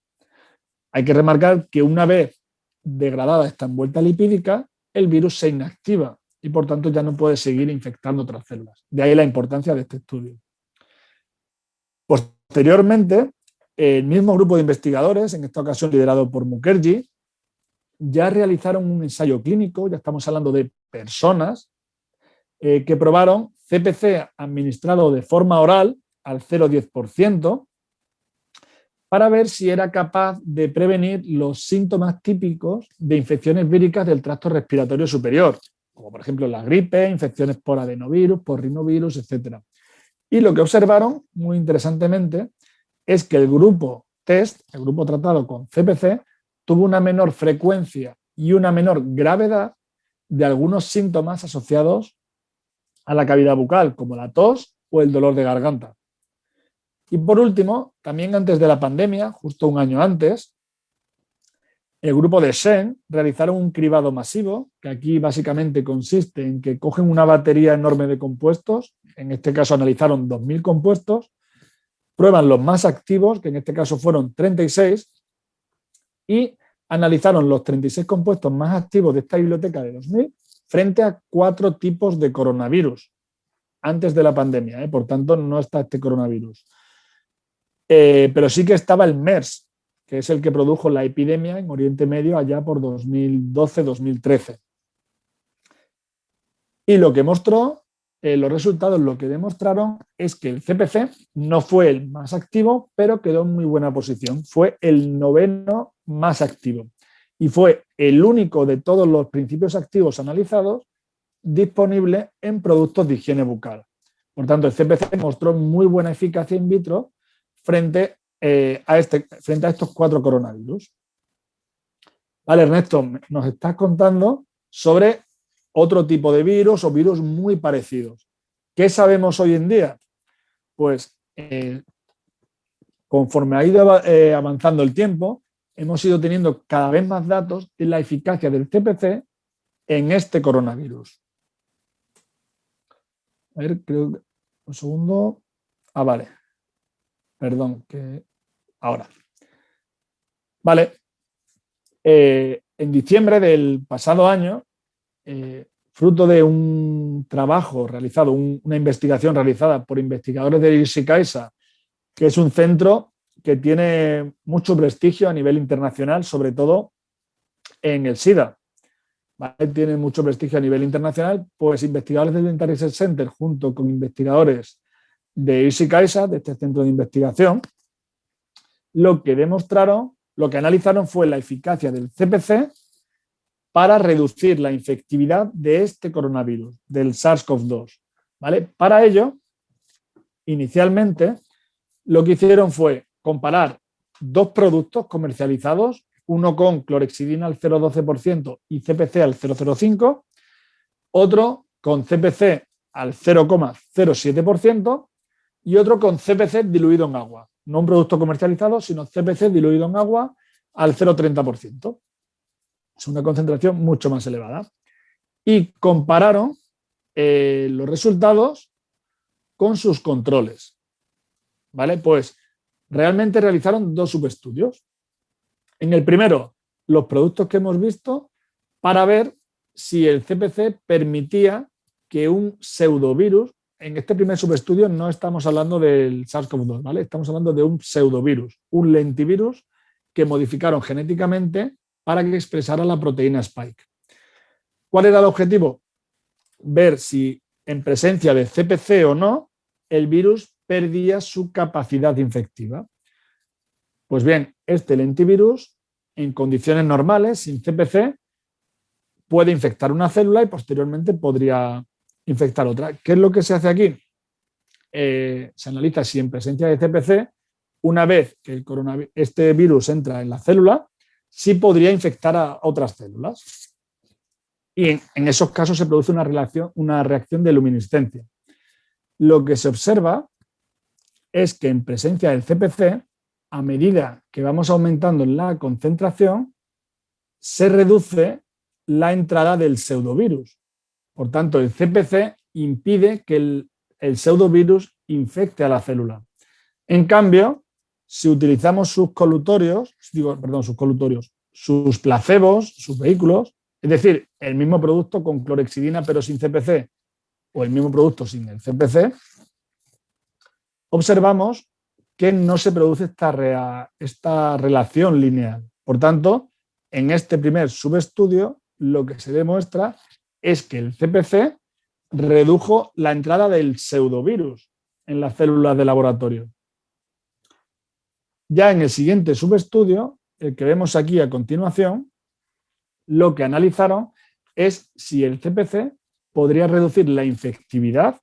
Hay que remarcar que una vez degradada esta envuelta lipídica, el virus se inactiva y por tanto ya no puede seguir infectando otras células. De ahí la importancia de este estudio. Posteriormente, el mismo grupo de investigadores, en esta ocasión liderado por Mukherjee, ya realizaron un ensayo clínico, ya estamos hablando de personas, que probaron CPC administrado de forma oral al 0,10% para ver si era capaz de prevenir los síntomas típicos de infecciones víricas del tracto respiratorio superior, como por ejemplo la gripe, infecciones por adenovirus, por rinovirus, etc. Y lo que observaron, muy interesantemente, es que el grupo test, el grupo tratado con CPC, tuvo una menor frecuencia y una menor gravedad de algunos síntomas asociados a la cavidad bucal, como la tos o el dolor de garganta. Y por último, también antes de la pandemia, justo un año antes, el grupo de Shen realizaron un cribado masivo, que aquí básicamente consiste en que cogen una batería enorme de compuestos, en este caso analizaron 2.000 compuestos, prueban los más activos, que en este caso fueron 36, y analizaron los 36 compuestos más activos de esta biblioteca de 2.000 frente a 4 tipos de coronavirus antes de la pandemia, por tanto no está este coronavirus. Pero sí que estaba el MERS, que es el que produjo la epidemia en Oriente Medio allá por 2012-2013. Y lo que mostró, los resultados lo que demostraron es que el CPC no fue el más activo, pero quedó en muy buena posición. Fue el 9º más activo. Y fue el único de todos los principios activos analizados disponible en productos de higiene bucal. Por tanto, el CPC mostró muy buena eficacia in vitro frente a estos 4 coronavirus. Vale, Ernesto, nos estás contando sobre otro tipo de virus o virus muy parecidos. ¿Qué sabemos hoy en día? Pues conforme ha ido avanzando el tiempo, hemos ido teniendo cada vez más datos de la eficacia del CPC en este coronavirus. A ver, creo que un segundo. Ah, vale. Perdón, que ahora. Vale. En diciembre del pasado año, fruto de un trabajo realizado, una investigación realizada por investigadores de IRSI-CAISA, que es un centro que tiene mucho prestigio a nivel internacional, sobre todo en el SIDA. ¿Vale? Tiene mucho prestigio a nivel internacional, pues investigadores del Dental Research Center junto con investigadores de IRSI-CAISA, de este centro de investigación, lo que analizaron fue la eficacia del CPC para reducir la infectividad de este coronavirus, del SARS-CoV-2. ¿Vale? Para ello, inicialmente, lo que hicieron fue comparar 2 productos comercializados, uno con clorhexidina al 0,12% y CPC al 0,05%, otro con CPC al 0,07% y otro con CPC diluido en agua. No un producto comercializado, sino CPC diluido en agua al 0,30%. Es una concentración mucho más elevada. Y compararon los resultados con sus controles. ¿Vale? Pues realmente realizaron 2 subestudios. En el primero, los productos que hemos visto para ver si el CPC permitía que un pseudovirus, en este primer subestudio no estamos hablando del SARS-CoV-2, ¿vale? Estamos hablando de un pseudovirus, un lentivirus que modificaron genéticamente para que expresara la proteína Spike. ¿Cuál era el objetivo? Ver si en presencia de CPC o no, el virus perdía su capacidad infectiva. Pues bien, este lentivirus, en condiciones normales, sin CPC, puede infectar una célula y posteriormente podría infectar otra. ¿Qué es lo que se hace aquí? Se analiza si en presencia de CPC, una vez que este virus entra en la célula, sí podría infectar a otras células. y en esos casos se produce una reacción de luminiscencia. Lo que se observa es que en presencia del CPC, a medida que vamos aumentando la concentración, se reduce la entrada del pseudovirus. Por tanto, el CPC impide que el pseudovirus infecte a la célula. En cambio, si utilizamos sus placebos, sus vehículos, es decir, el mismo producto con clorhexidina pero sin CPC o el mismo producto sin el CPC, observamos que no se produce esta relación lineal. Por tanto, en este primer subestudio, lo que se demuestra es que el CPC redujo la entrada del pseudovirus en las células de laboratorio. Ya en el siguiente subestudio, el que vemos aquí a continuación, lo que analizaron es si el CPC podría reducir la infectividad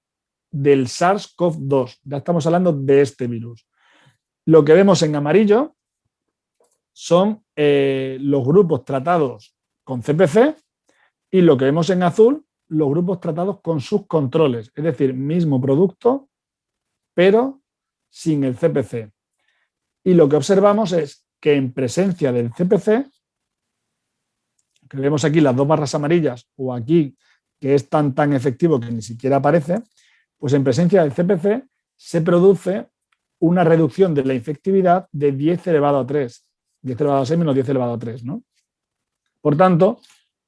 del SARS-CoV-2. Ya estamos hablando de este virus. Lo que vemos en amarillo son los grupos tratados con CPC y lo que vemos en azul, los grupos tratados con sus controles, es decir, mismo producto, pero sin el CPC. Y lo que observamos es que en presencia del CPC, que vemos aquí las dos barras amarillas o aquí que es tan efectivo que ni siquiera aparece, pues en presencia del CPC se produce una reducción de la infectividad de 10 elevado a 3, 10 elevado a 6 menos 10 elevado a 3, ¿no? Por tanto,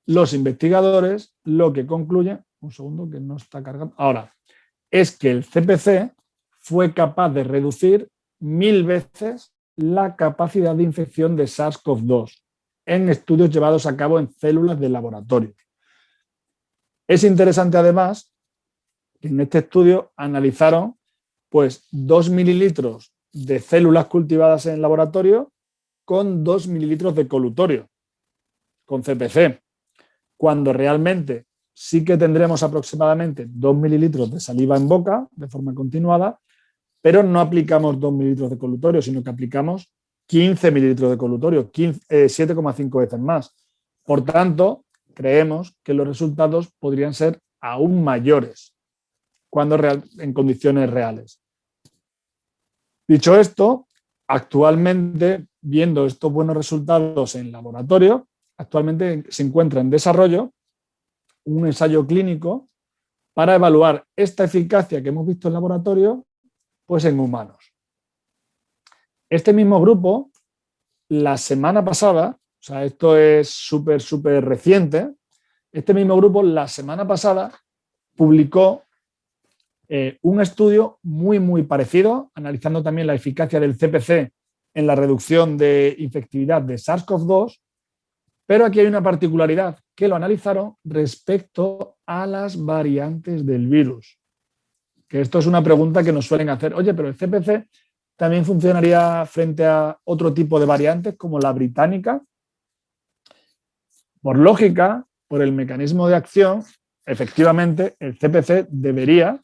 los investigadores lo que concluyen, un segundo que no está cargando, ahora, es que el CPC fue capaz de reducir 1000 veces la capacidad de infección de SARS-CoV-2 en estudios llevados a cabo en células de laboratorio. Es interesante además que en este estudio analizaron pues 2 mililitros de células cultivadas en laboratorio con 2 mililitros de colutorio, con CPC, cuando realmente sí que tendremos aproximadamente 2 mililitros de saliva en boca de forma continuada, pero no aplicamos 2 mililitros de colutorio, sino que aplicamos 15 mililitros de colutorio, 7,5 veces más. Por tanto, creemos que los resultados podrían ser aún mayores en condiciones reales. Dicho esto, actualmente, viendo estos buenos resultados en laboratorio, actualmente se encuentra en desarrollo un ensayo clínico para evaluar esta eficacia que hemos visto en laboratorio pues en humanos. Este mismo grupo, la semana pasada, o sea, esto es súper reciente, este mismo grupo la semana pasada publicó un estudio muy parecido, analizando también la eficacia del CPC en la reducción de infectividad de SARS-CoV-2, pero aquí hay una particularidad, que lo analizaron respecto a las variantes del virus. Que esto es una pregunta que nos suelen hacer. Oye, pero el CPC también funcionaría frente a otro tipo de variantes como la británica. Por lógica, por el mecanismo de acción, efectivamente el CPC debería,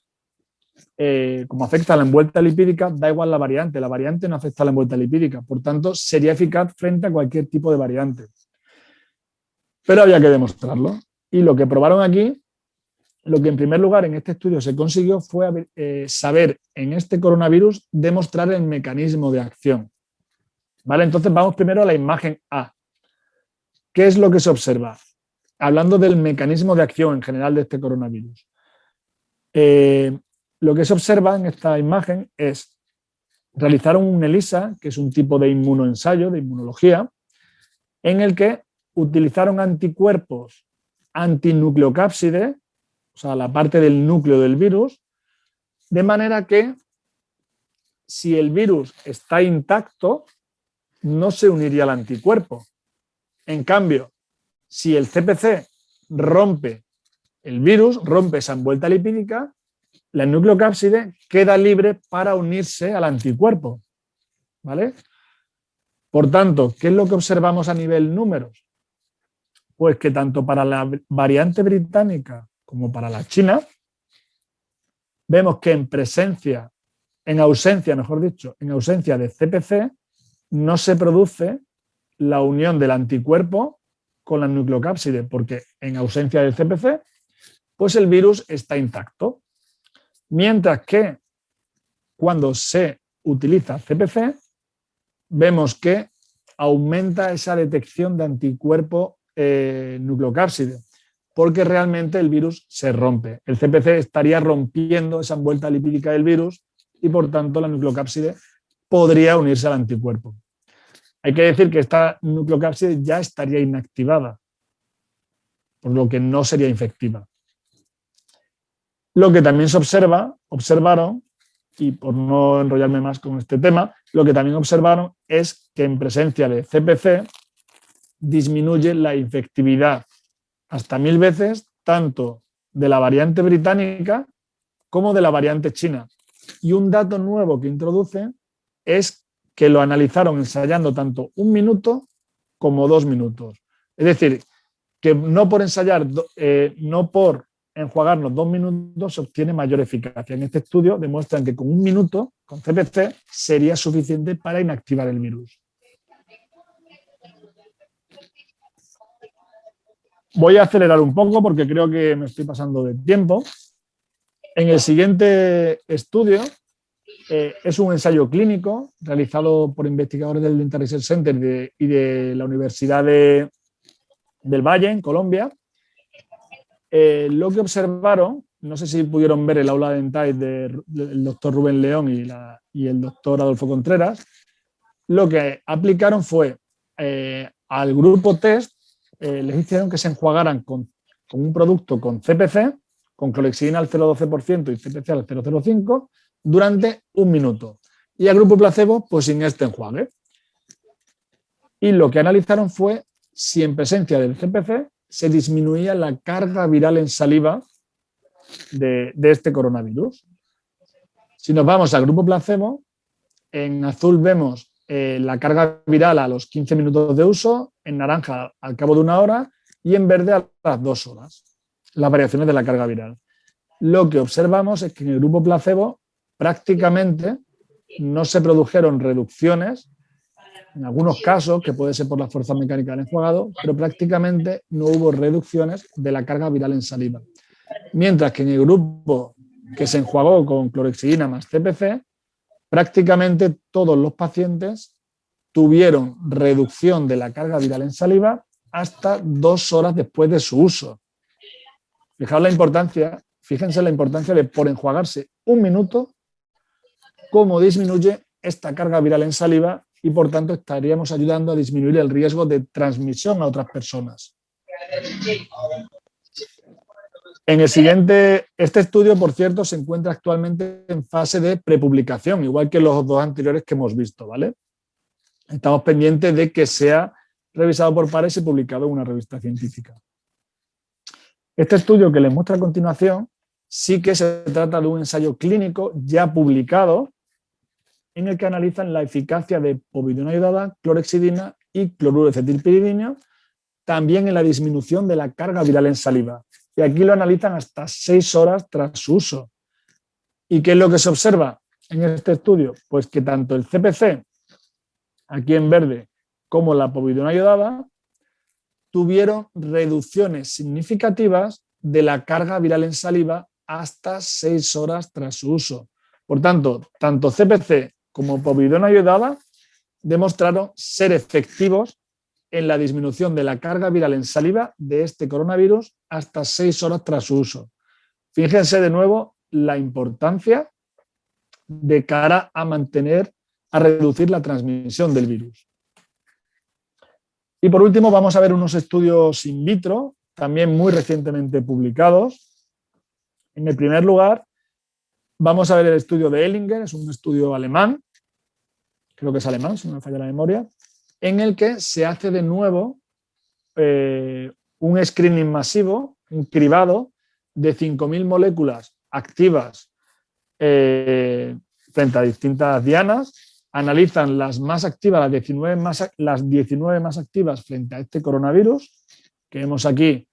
como afecta a la envuelta lipídica, da igual la variante no afecta a la envuelta lipídica, por tanto sería eficaz frente a cualquier tipo de variante. Pero había que demostrarlo. Y lo que probaron aquí, lo que en primer lugar en este estudio se consiguió fue saber en este coronavirus demostrar el mecanismo de acción. ¿Vale? Entonces vamos primero a la imagen A. ¿Qué es lo que se observa? Hablando del mecanismo de acción en general de este coronavirus. Lo que se observa en esta imagen es realizaron un ELISA, que es un tipo de inmunoensayo, de inmunología, en el que utilizaron anticuerpos antinucleocápside, o sea, la parte del núcleo del virus, de manera que si el virus está intacto, no se uniría al anticuerpo. En cambio, si el CPC rompe el virus, rompe esa envuelta lipídica, la nucleocápside queda libre para unirse al anticuerpo. ¿Vale? Por tanto, ¿qué es lo que observamos a nivel números? Pues que tanto para la variante británica como para la china, vemos que en ausencia de CPC, no se produce la unión del anticuerpo con la nucleocápside, porque en ausencia del CPC, pues el virus está intacto. Mientras que cuando se utiliza CPC, vemos que aumenta esa detección de anticuerpo nucleocápside, porque realmente el virus se rompe. El CPC estaría rompiendo esa envuelta lipídica del virus y por tanto la nucleocápside podría unirse al anticuerpo. Hay que decir que esta nucleocápside ya estaría inactivada, por lo que no sería infectiva. Lo que también se observaron, y por no enrollarme más con este tema, lo que también observaron es que en presencia de CPC disminuye la infectividad hasta 1000 veces, tanto de la variante británica como de la variante china. Y un dato nuevo que introduce es que lo analizaron ensayando tanto 1 minuto como 2 minutos. Es decir, que no por ensayar, no por enjuagarnos 2 minutos se obtiene mayor eficacia. En este estudio demuestran que con 1 minuto, con CPC, sería suficiente para inactivar el virus. Voy a acelerar un poco porque creo que me estoy pasando de tiempo. En el siguiente estudio es un ensayo clínico realizado por investigadores del Dental Research Center y de la Universidad del Valle, en Colombia. Lo que observaron, no sé si pudieron ver el aula de Dentite del doctor Rubén León y el doctor Adolfo Contreras, lo que aplicaron fue al grupo test, les hicieron que se enjuagaran con un producto con CPC, con clorhexidina al 0,12% y CPC al 0,05 durante 1 minuto. Y al grupo placebo, pues sin este enjuague. Y lo que analizaron fue si en presencia del CPC se disminuía la carga viral en saliva de este coronavirus. Si nos vamos al grupo placebo, en azul vemos la carga viral a los 15 minutos de uso, en naranja al cabo de 1 hora y en verde a las 2 horas, las variaciones de la carga viral. Lo que observamos es que en el grupo placebo prácticamente no se produjeron reducciones, en algunos casos, que puede ser por la fuerza mecánica del enjuagado, pero prácticamente no hubo reducciones de la carga viral en saliva. Mientras que en el grupo que se enjuagó con clorhexidina más CPC, prácticamente todos los pacientes tuvieron reducción de la carga viral en saliva hasta 2 horas después de su uso. Fíjense la importancia de por enjuagarse 1 minuto, cómo disminuye esta carga viral en saliva y por tanto estaríamos ayudando a disminuir el riesgo de transmisión a otras personas. En el siguiente, este estudio, por cierto, se encuentra actualmente en fase de prepublicación, igual que los 2 anteriores que hemos visto, ¿vale? Estamos pendientes de que sea revisado por pares y publicado en una revista científica. Este estudio que les muestro a continuación sí que se trata de un ensayo clínico ya publicado en el que analizan la eficacia de povidona iodada, clorhexidina y cloruro de acetilpiridina, también en la disminución de la carga viral en saliva. Y aquí lo analizan hasta 6 horas tras su uso. ¿Y qué es lo que se observa en este estudio? Pues que tanto el CPC, aquí en verde, como la povidona iodada, tuvieron reducciones significativas de la carga viral en saliva hasta 6 horas tras su uso. Por tanto, tanto CPC como povidona iodada demostraron ser efectivos en la disminución de la carga viral en saliva de este coronavirus hasta 6 horas tras su uso. Fíjense de nuevo la importancia de cara a reducir la transmisión del virus. Y por último vamos a ver unos estudios in vitro, también muy recientemente publicados. En el primer lugar vamos a ver el estudio de Ellinger, es un estudio alemán, creo que es alemán, si no me falla la memoria, en el que se hace de nuevo un screening masivo, un cribado de 5.000 moléculas activas frente a distintas dianas, analizan las más activas, las 19 más activas frente a este coronavirus, que vemos aquí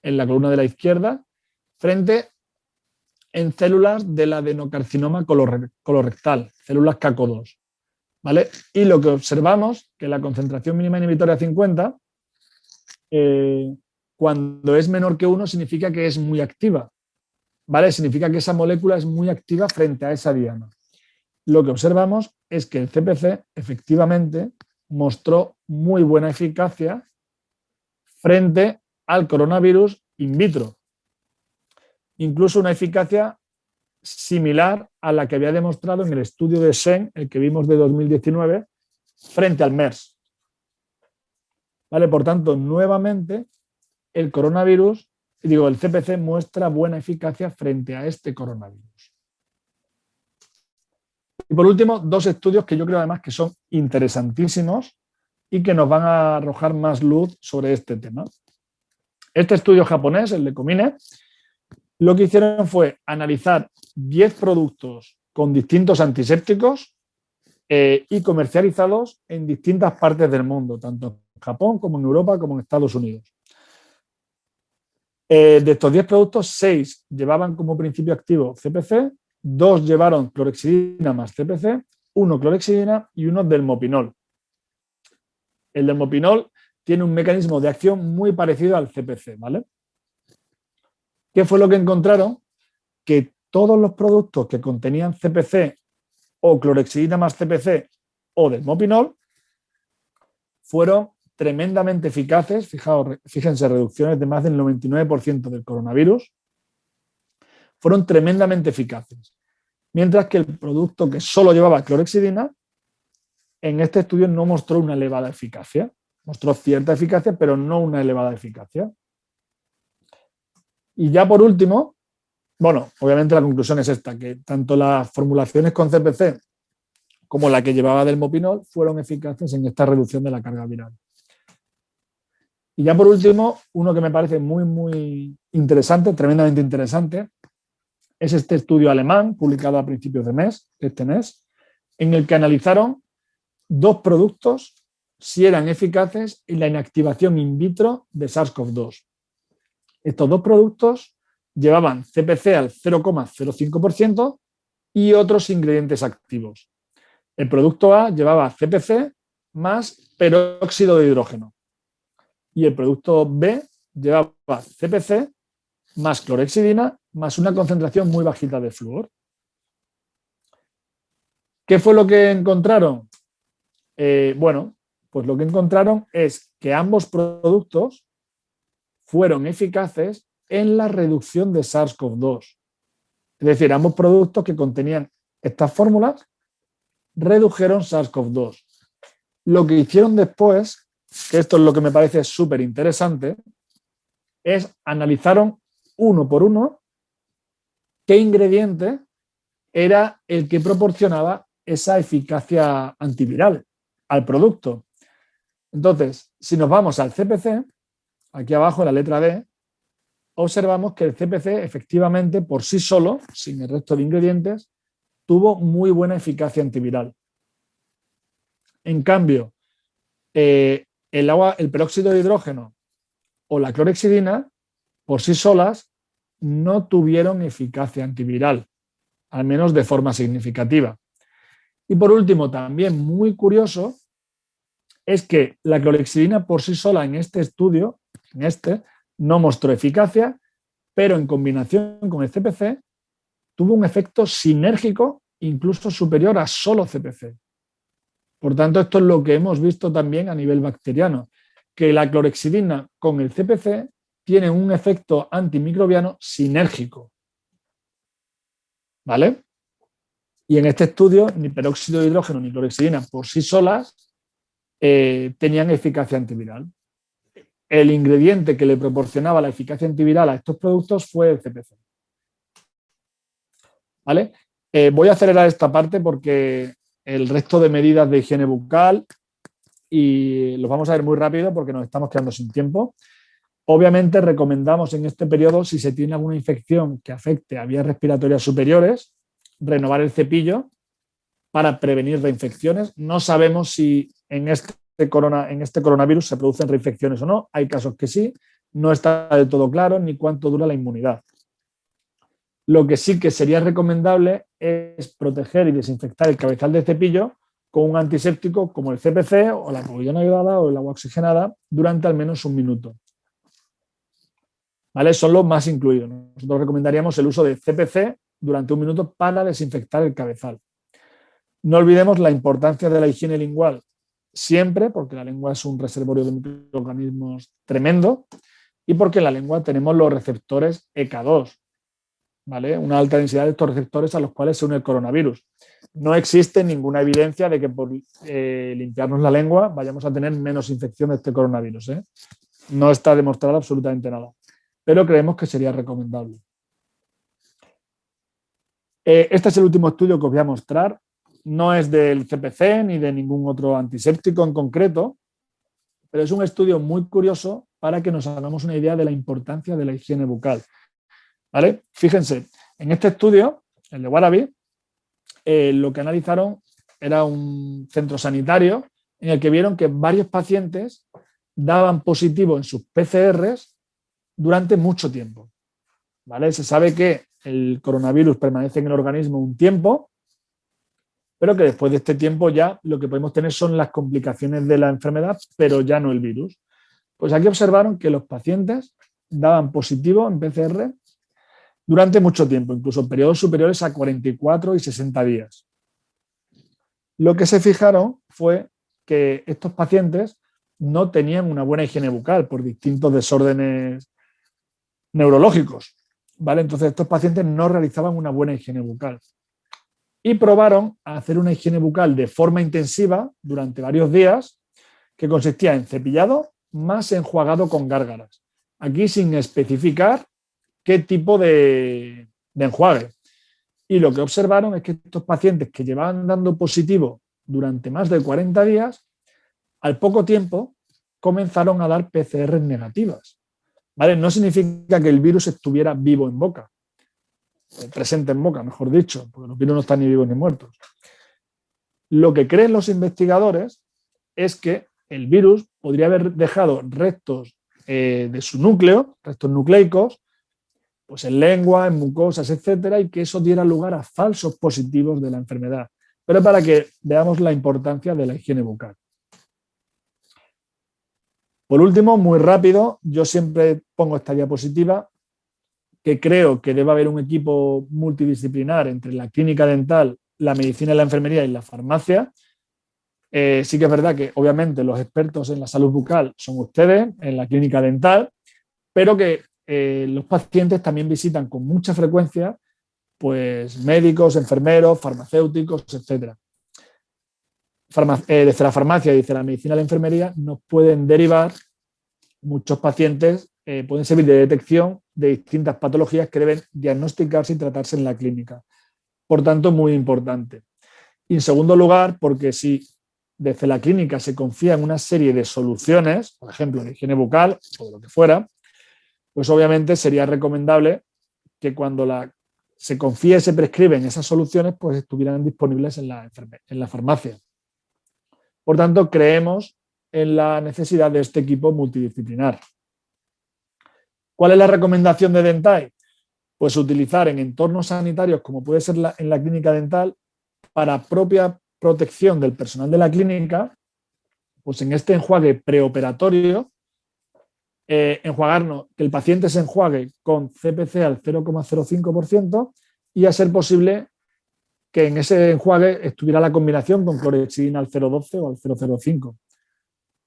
en la columna de la izquierda, frente en células del adenocarcinoma colorectal, células CACO2. ¿Vale? Y lo que observamos, que la concentración mínima inhibitoria 50 cuando es menor que 1 significa que es muy activa, ¿vale? Significa que esa molécula es muy activa frente a esa diana. Lo que observamos es que el CPC efectivamente mostró muy buena eficacia frente al coronavirus in vitro. Incluso una eficacia similar a la que había demostrado en el estudio de Shen, el que vimos de 2019, frente al MERS. ¿Vale? Por tanto, nuevamente, el CPC muestra buena eficacia frente a este coronavirus. Y por último, dos estudios que yo creo además que son interesantísimos y que nos van a arrojar más luz sobre este tema. Este estudio japonés, el de Komine, lo que hicieron fue analizar 10 productos con distintos antisépticos y comercializados en distintas partes del mundo, tanto en Japón como en Europa como en Estados Unidos. De estos 10 productos, 6 llevaban como principio activo CPC, 2 llevaron clorhexidina más CPC, 1 clorhexidina y 1 delmopinol. El delmopinol tiene un mecanismo de acción muy parecido al CPC, ¿vale? ¿Qué fue lo que encontraron? Que todos los productos que contenían CPC o clorhexidina más CPC o delmopinol fueron tremendamente eficaces, fíjense, reducciones de más del 99% del coronavirus, fueron tremendamente eficaces. Mientras que el producto que solo llevaba clorhexidina, en este estudio no mostró una elevada eficacia. Mostró cierta eficacia, pero no una elevada eficacia. Y ya por último, bueno, obviamente la conclusión es esta, que tanto las formulaciones con CPC como la que llevaba delmopinol fueron eficaces en esta reducción de la carga viral. Y ya por último, uno que me parece muy, muy interesante, tremendamente interesante, es este estudio alemán, publicado a principios de este mes, en el que analizaron 2 productos si eran eficaces en la inactivación in vitro de SARS-CoV-2. Estos 2 productos llevaban CPC al 0,05% y otros ingredientes activos. El producto A llevaba CPC más peróxido de hidrógeno y el producto B llevaba CPC más clorhexidina más una concentración muy bajita de flúor. ¿Qué fue lo que encontraron? Bueno, pues lo que encontraron es que ambos productos fueron eficaces en la reducción de SARS-CoV-2. Es decir, ambos productos que contenían estas fórmulas redujeron SARS-CoV-2. Lo que hicieron después, que esto es lo que me parece súper interesante, es analizaron uno por uno qué ingrediente era el que proporcionaba esa eficacia antiviral al producto. Entonces, si nos vamos al CPC, aquí abajo en la letra D, observamos que el CPC efectivamente por sí solo, sin el resto de ingredientes, tuvo muy buena eficacia antiviral. En cambio, el peróxido de hidrógeno o la clorhexidina, por sí solas, no tuvieron eficacia antiviral, al menos de forma significativa. Y por último, también muy curioso, es que la clorhexidina por sí sola en este estudio, no mostró eficacia, pero en combinación con el CPC tuvo un efecto sinérgico incluso superior a solo CPC. Por tanto, esto es lo que hemos visto también a nivel bacteriano, que la clorhexidina con el CPC tiene un efecto antimicrobiano sinérgico. ¿Vale? Y en este estudio, ni peróxido de hidrógeno ni clorhexidina por sí solas tenían eficacia antiviral. El ingrediente que le proporcionaba la eficacia antiviral a estos productos fue el CPC. ¿Vale? Voy a acelerar esta parte porque el resto de medidas de higiene bucal y los vamos a ver muy rápido porque nos estamos quedando sin tiempo. Obviamente recomendamos en este periodo, si se tiene alguna infección que afecte a vías respiratorias superiores, renovar el cepillo para prevenir reinfecciones. No sabemos si en este coronavirus se producen reinfecciones o no. Hay casos que sí. No está del todo claro ni cuánto dura la inmunidad. Lo que sí que sería recomendable es proteger y desinfectar el cabezal de cepillo con un antiséptico como el CPC o la povidona iodada o el agua oxigenada durante al menos un minuto. ¿Vale? Son los más incluidos. Nosotros recomendaríamos el uso de CPC durante un minuto para desinfectar el cabezal. No olvidemos la importancia de la higiene lingual siempre, porque la lengua es un reservorio de microorganismos tremendo y porque en la lengua tenemos los receptores ECA2, ¿vale? Una alta densidad de estos receptores a los cuales se une el coronavirus. No existe ninguna evidencia de que por limpiarnos la lengua vayamos a tener menos infección de este coronavirus, ¿eh? No está demostrado absolutamente nada, pero creemos que sería recomendable. Este es el último estudio que os voy a mostrar. No es del CPC ni de ningún otro antiséptico en concreto, pero es un estudio muy curioso para que nos hagamos una idea de la importancia de la higiene bucal. ¿Vale? Fíjense, en este estudio, el de Wallaby, lo que analizaron era un centro sanitario en el que vieron que varios pacientes daban positivo en sus PCRs durante mucho tiempo. ¿Vale? Se sabe que el coronavirus permanece en el organismo un tiempo, pero que después de este tiempo ya lo que podemos tener son las complicaciones de la enfermedad, pero ya no el virus. Pues aquí observaron que los pacientes daban positivo en PCR durante mucho tiempo, incluso en periodos superiores a 44 y 60 días. Lo que se fijaron fue que estos pacientes no tenían una buena higiene bucal por distintos desórdenes neurológicos, ¿vale? Entonces estos pacientes no realizaban una buena higiene bucal y probaron a hacer una higiene bucal de forma intensiva durante varios días que consistía en cepillado más enjuagado con gárgaras. Aquí sin especificar qué tipo de enjuague. Y lo que observaron es que estos pacientes que llevaban dando positivo durante más de 40 días, al poco tiempo comenzaron a dar PCR negativas. ¿Vale? No significa que el virus estuviera vivo en boca, presente en boca, mejor dicho, porque los virus no están ni vivos ni muertos. Lo que creen los investigadores es que el virus podría haber dejado restos de su núcleo, restos nucleicos, pues en lengua, en mucosas, etcétera, y que eso diera lugar a falsos positivos de la enfermedad. Pero para que veamos la importancia de la higiene bucal. Por último, muy rápido, yo siempre pongo esta diapositiva, que creo que debe haber un equipo multidisciplinar entre la clínica dental, la medicina y la enfermería y la farmacia. Sí que es verdad que obviamente los expertos en la salud bucal son ustedes, en la clínica dental, pero que los pacientes también visitan con mucha frecuencia pues, médicos, enfermeros, farmacéuticos, etc. Desde la farmacia y desde la medicina y la enfermería nos pueden derivar muchos pacientes, pueden servir de detección de distintas patologías que deben diagnosticarse y tratarse en la clínica. Por tanto, muy importante. Y en segundo lugar, porque si desde la clínica se confía en una serie de soluciones, por ejemplo, de higiene bucal o de lo que fuera, pues obviamente sería recomendable que cuando se confíe, se prescriben esas soluciones, pues estuvieran disponibles en la farmacia. Por tanto, creemos en la necesidad de este equipo multidisciplinar. ¿Cuál es la recomendación de Dentai? Pues utilizar en entornos sanitarios, como puede ser en la clínica dental, para propia protección del personal de la clínica, pues en este enjuague preoperatorio, enjuagarnos, que el paciente se enjuague con CPC al 0,05% y a ser posible que en ese enjuague estuviera la combinación con clorhexidina al 0,12 o al 0,05.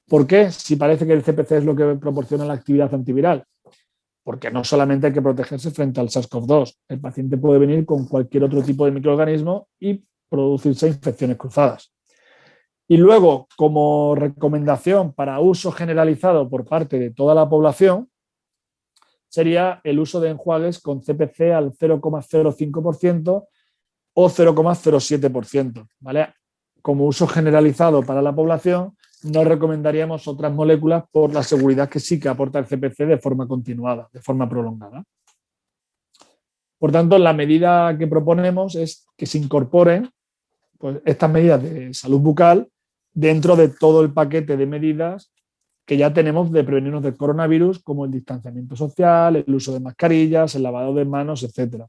¿Por qué? Si parece que el CPC es lo que proporciona la actividad antiviral. Porque no solamente hay que protegerse frente al SARS-CoV-2, el paciente puede venir con cualquier otro tipo de microorganismo y producirse infecciones cruzadas. Y luego, como recomendación para uso generalizado por parte de toda la población, sería el uso de enjuagues con CPC al 0,05% o 0,07%. ¿Vale? Como uso generalizado para la población, no recomendaríamos otras moléculas por la seguridad que sí que aporta el CPC de forma continuada, de forma prolongada. Por tanto, la medida que proponemos es que se incorporen pues, estas medidas de salud bucal dentro de todo el paquete de medidas que ya tenemos de prevenirnos del coronavirus, como el distanciamiento social, el uso de mascarillas, el lavado de manos, etc.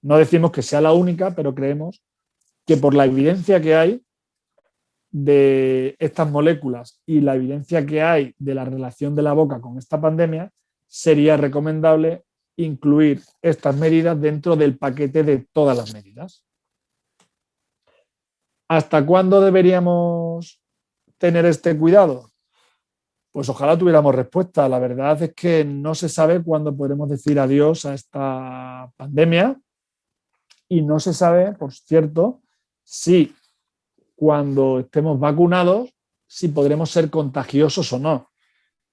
No decimos que sea la única, pero creemos que por la evidencia que hay, de estas moléculas y la evidencia que hay de la relación de la boca con esta pandemia, sería recomendable incluir estas medidas dentro del paquete de todas las medidas. ¿Hasta cuándo deberíamos tener este cuidado? Pues ojalá tuviéramos respuesta. La verdad es que no se sabe cuándo podremos decir adiós a esta pandemia y no se sabe, por cierto, si cuando estemos vacunados, si podremos ser contagiosos o no.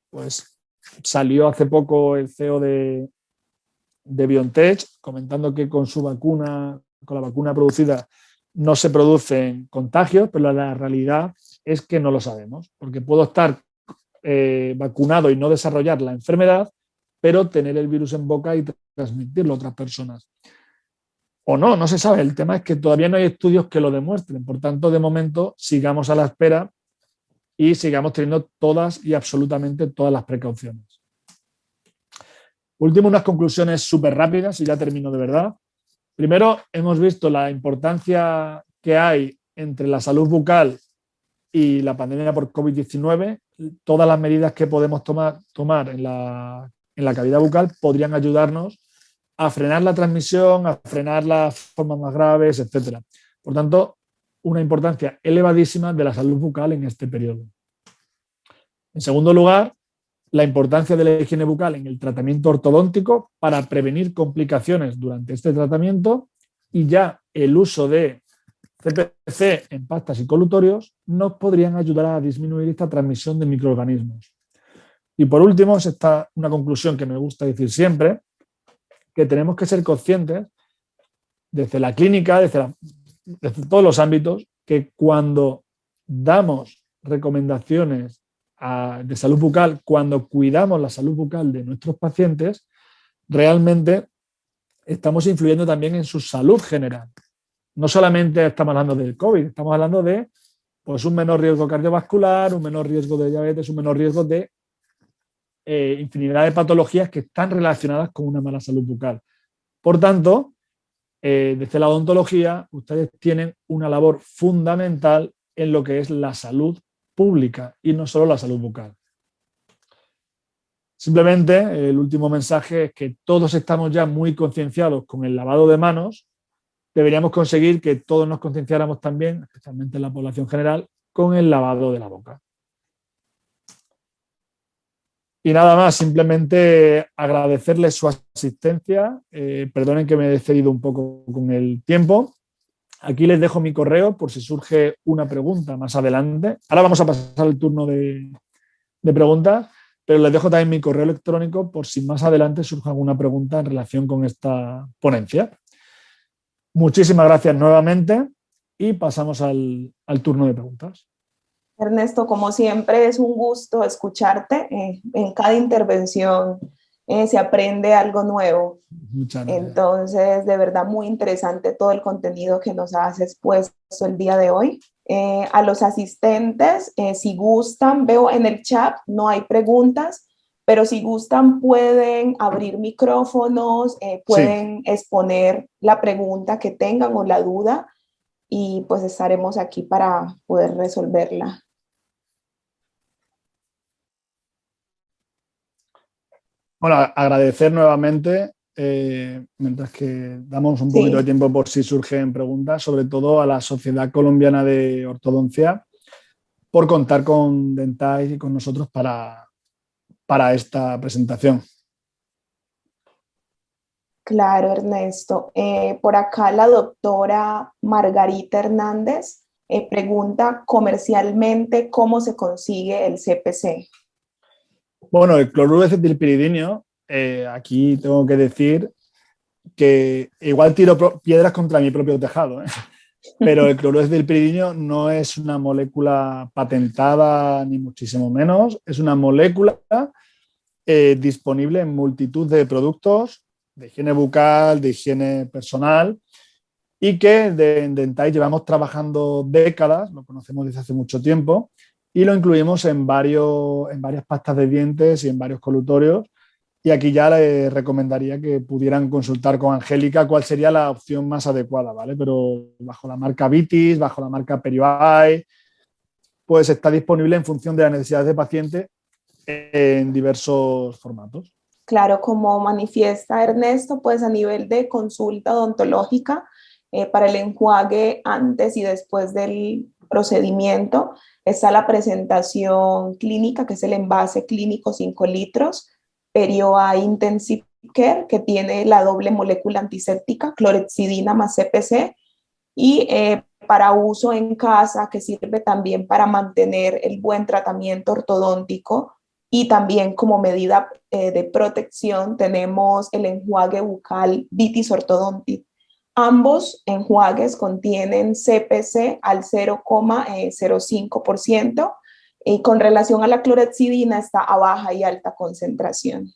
Pues salió hace poco el CEO de BioNTech comentando que con su vacuna, con la vacuna producida, no se producen contagios, pero la realidad es que no lo sabemos, porque puedo estar vacunado y no desarrollar la enfermedad, pero tener el virus en boca y transmitirlo a otras personas. O no, no se sabe. El tema es que todavía no hay estudios que lo demuestren. Por tanto, de momento, sigamos a la espera y sigamos teniendo todas y absolutamente todas las precauciones. Último, unas conclusiones súper rápidas y ya termino de verdad. Primero, hemos visto la importancia que hay entre la salud bucal y la pandemia por COVID-19. Todas las medidas que podemos tomar en la cavidad bucal podrían ayudarnos a frenar la transmisión, a frenar las formas más graves, etc. Por tanto, una importancia elevadísima de la salud bucal en este periodo. En segundo lugar, la importancia de la higiene bucal en el tratamiento ortodóntico para prevenir complicaciones durante este tratamiento, y ya el uso de CPC en pastas y colutorios nos podrían ayudar a disminuir esta transmisión de microorganismos. Y por último, esta una conclusión que me gusta decir siempre, que tenemos que ser conscientes desde la clínica, desde todos los ámbitos, que cuando damos recomendaciones de salud bucal, cuando cuidamos la salud bucal de nuestros pacientes, realmente estamos influyendo también en su salud general. No solamente estamos hablando del COVID, estamos hablando de pues, un menor riesgo cardiovascular, un menor riesgo de diabetes, un menor riesgo de infinidad de patologías que están relacionadas con una mala salud bucal. Por tanto, desde la odontología, ustedes tienen una labor fundamental en lo que es la salud pública y no solo la salud bucal. Simplemente, el último mensaje es que todos estamos ya muy concienciados con el lavado de manos. Deberíamos conseguir que todos nos concienciáramos también, especialmente en la población general, con el lavado de la boca. Y nada más, simplemente agradecerles su asistencia. Perdonen que me he excedido un poco con el tiempo. Aquí les dejo mi correo por si surge una pregunta más adelante. Ahora vamos a pasar el turno de preguntas, pero les dejo también mi correo electrónico por si más adelante surge alguna pregunta en relación con esta ponencia. Muchísimas gracias nuevamente y pasamos al turno de preguntas. Ernesto, como siempre, es un gusto escucharte. En cada intervención se aprende algo nuevo. Muchas gracias. Entonces, de verdad, muy interesante todo el contenido que nos has expuesto el día de hoy. A los asistentes, si gustan, veo en el chat, no hay preguntas, pero si gustan pueden abrir micrófonos, pueden exponer la pregunta que tengan o la duda y pues estaremos aquí para poder resolverla. Bueno, agradecer nuevamente, mientras que damos un poquito de tiempo por si surgen preguntas, sobre todo a la Sociedad Colombiana de Ortodoncia, por contar con Dentite y con nosotros para esta presentación. Claro, Ernesto. Por acá la doctora Margarita Hernández pregunta comercialmente cómo se consigue el CPC. Bueno, el cloruro de cetilpiridinio, aquí tengo que decir que igual tiro piedras contra mi propio tejado, pero el cloruro de cetilpiridinio no es una molécula patentada ni muchísimo menos, es una molécula disponible en multitud de productos de higiene bucal, de higiene personal y que en Dentite llevamos trabajando décadas, lo conocemos desde hace mucho tiempo y lo incluimos en varias pastas de dientes y en varios colutorios. Y aquí ya les recomendaría que pudieran consultar con Angélica cuál sería la opción más adecuada, ¿vale? Pero bajo la marca Vitis, bajo la marca PerioEye, pues está disponible en función de las necesidades del paciente en diversos formatos. Claro, como manifiesta Ernesto, pues a nivel de consulta odontológica, para el enjuague antes y después del procedimiento, está la presentación clínica, que es el envase clínico 5 litros, PerioA Intensive Care, que tiene la doble molécula antiséptica, clorhexidina más CPC, y para uso en casa, que sirve también para mantener el buen tratamiento ortodóntico y también como medida de protección tenemos el enjuague bucal Vitis Orthodontic. Ambos enjuagues contienen CPC al 0,05% y con relación a la clorhexidina está a baja y alta concentración.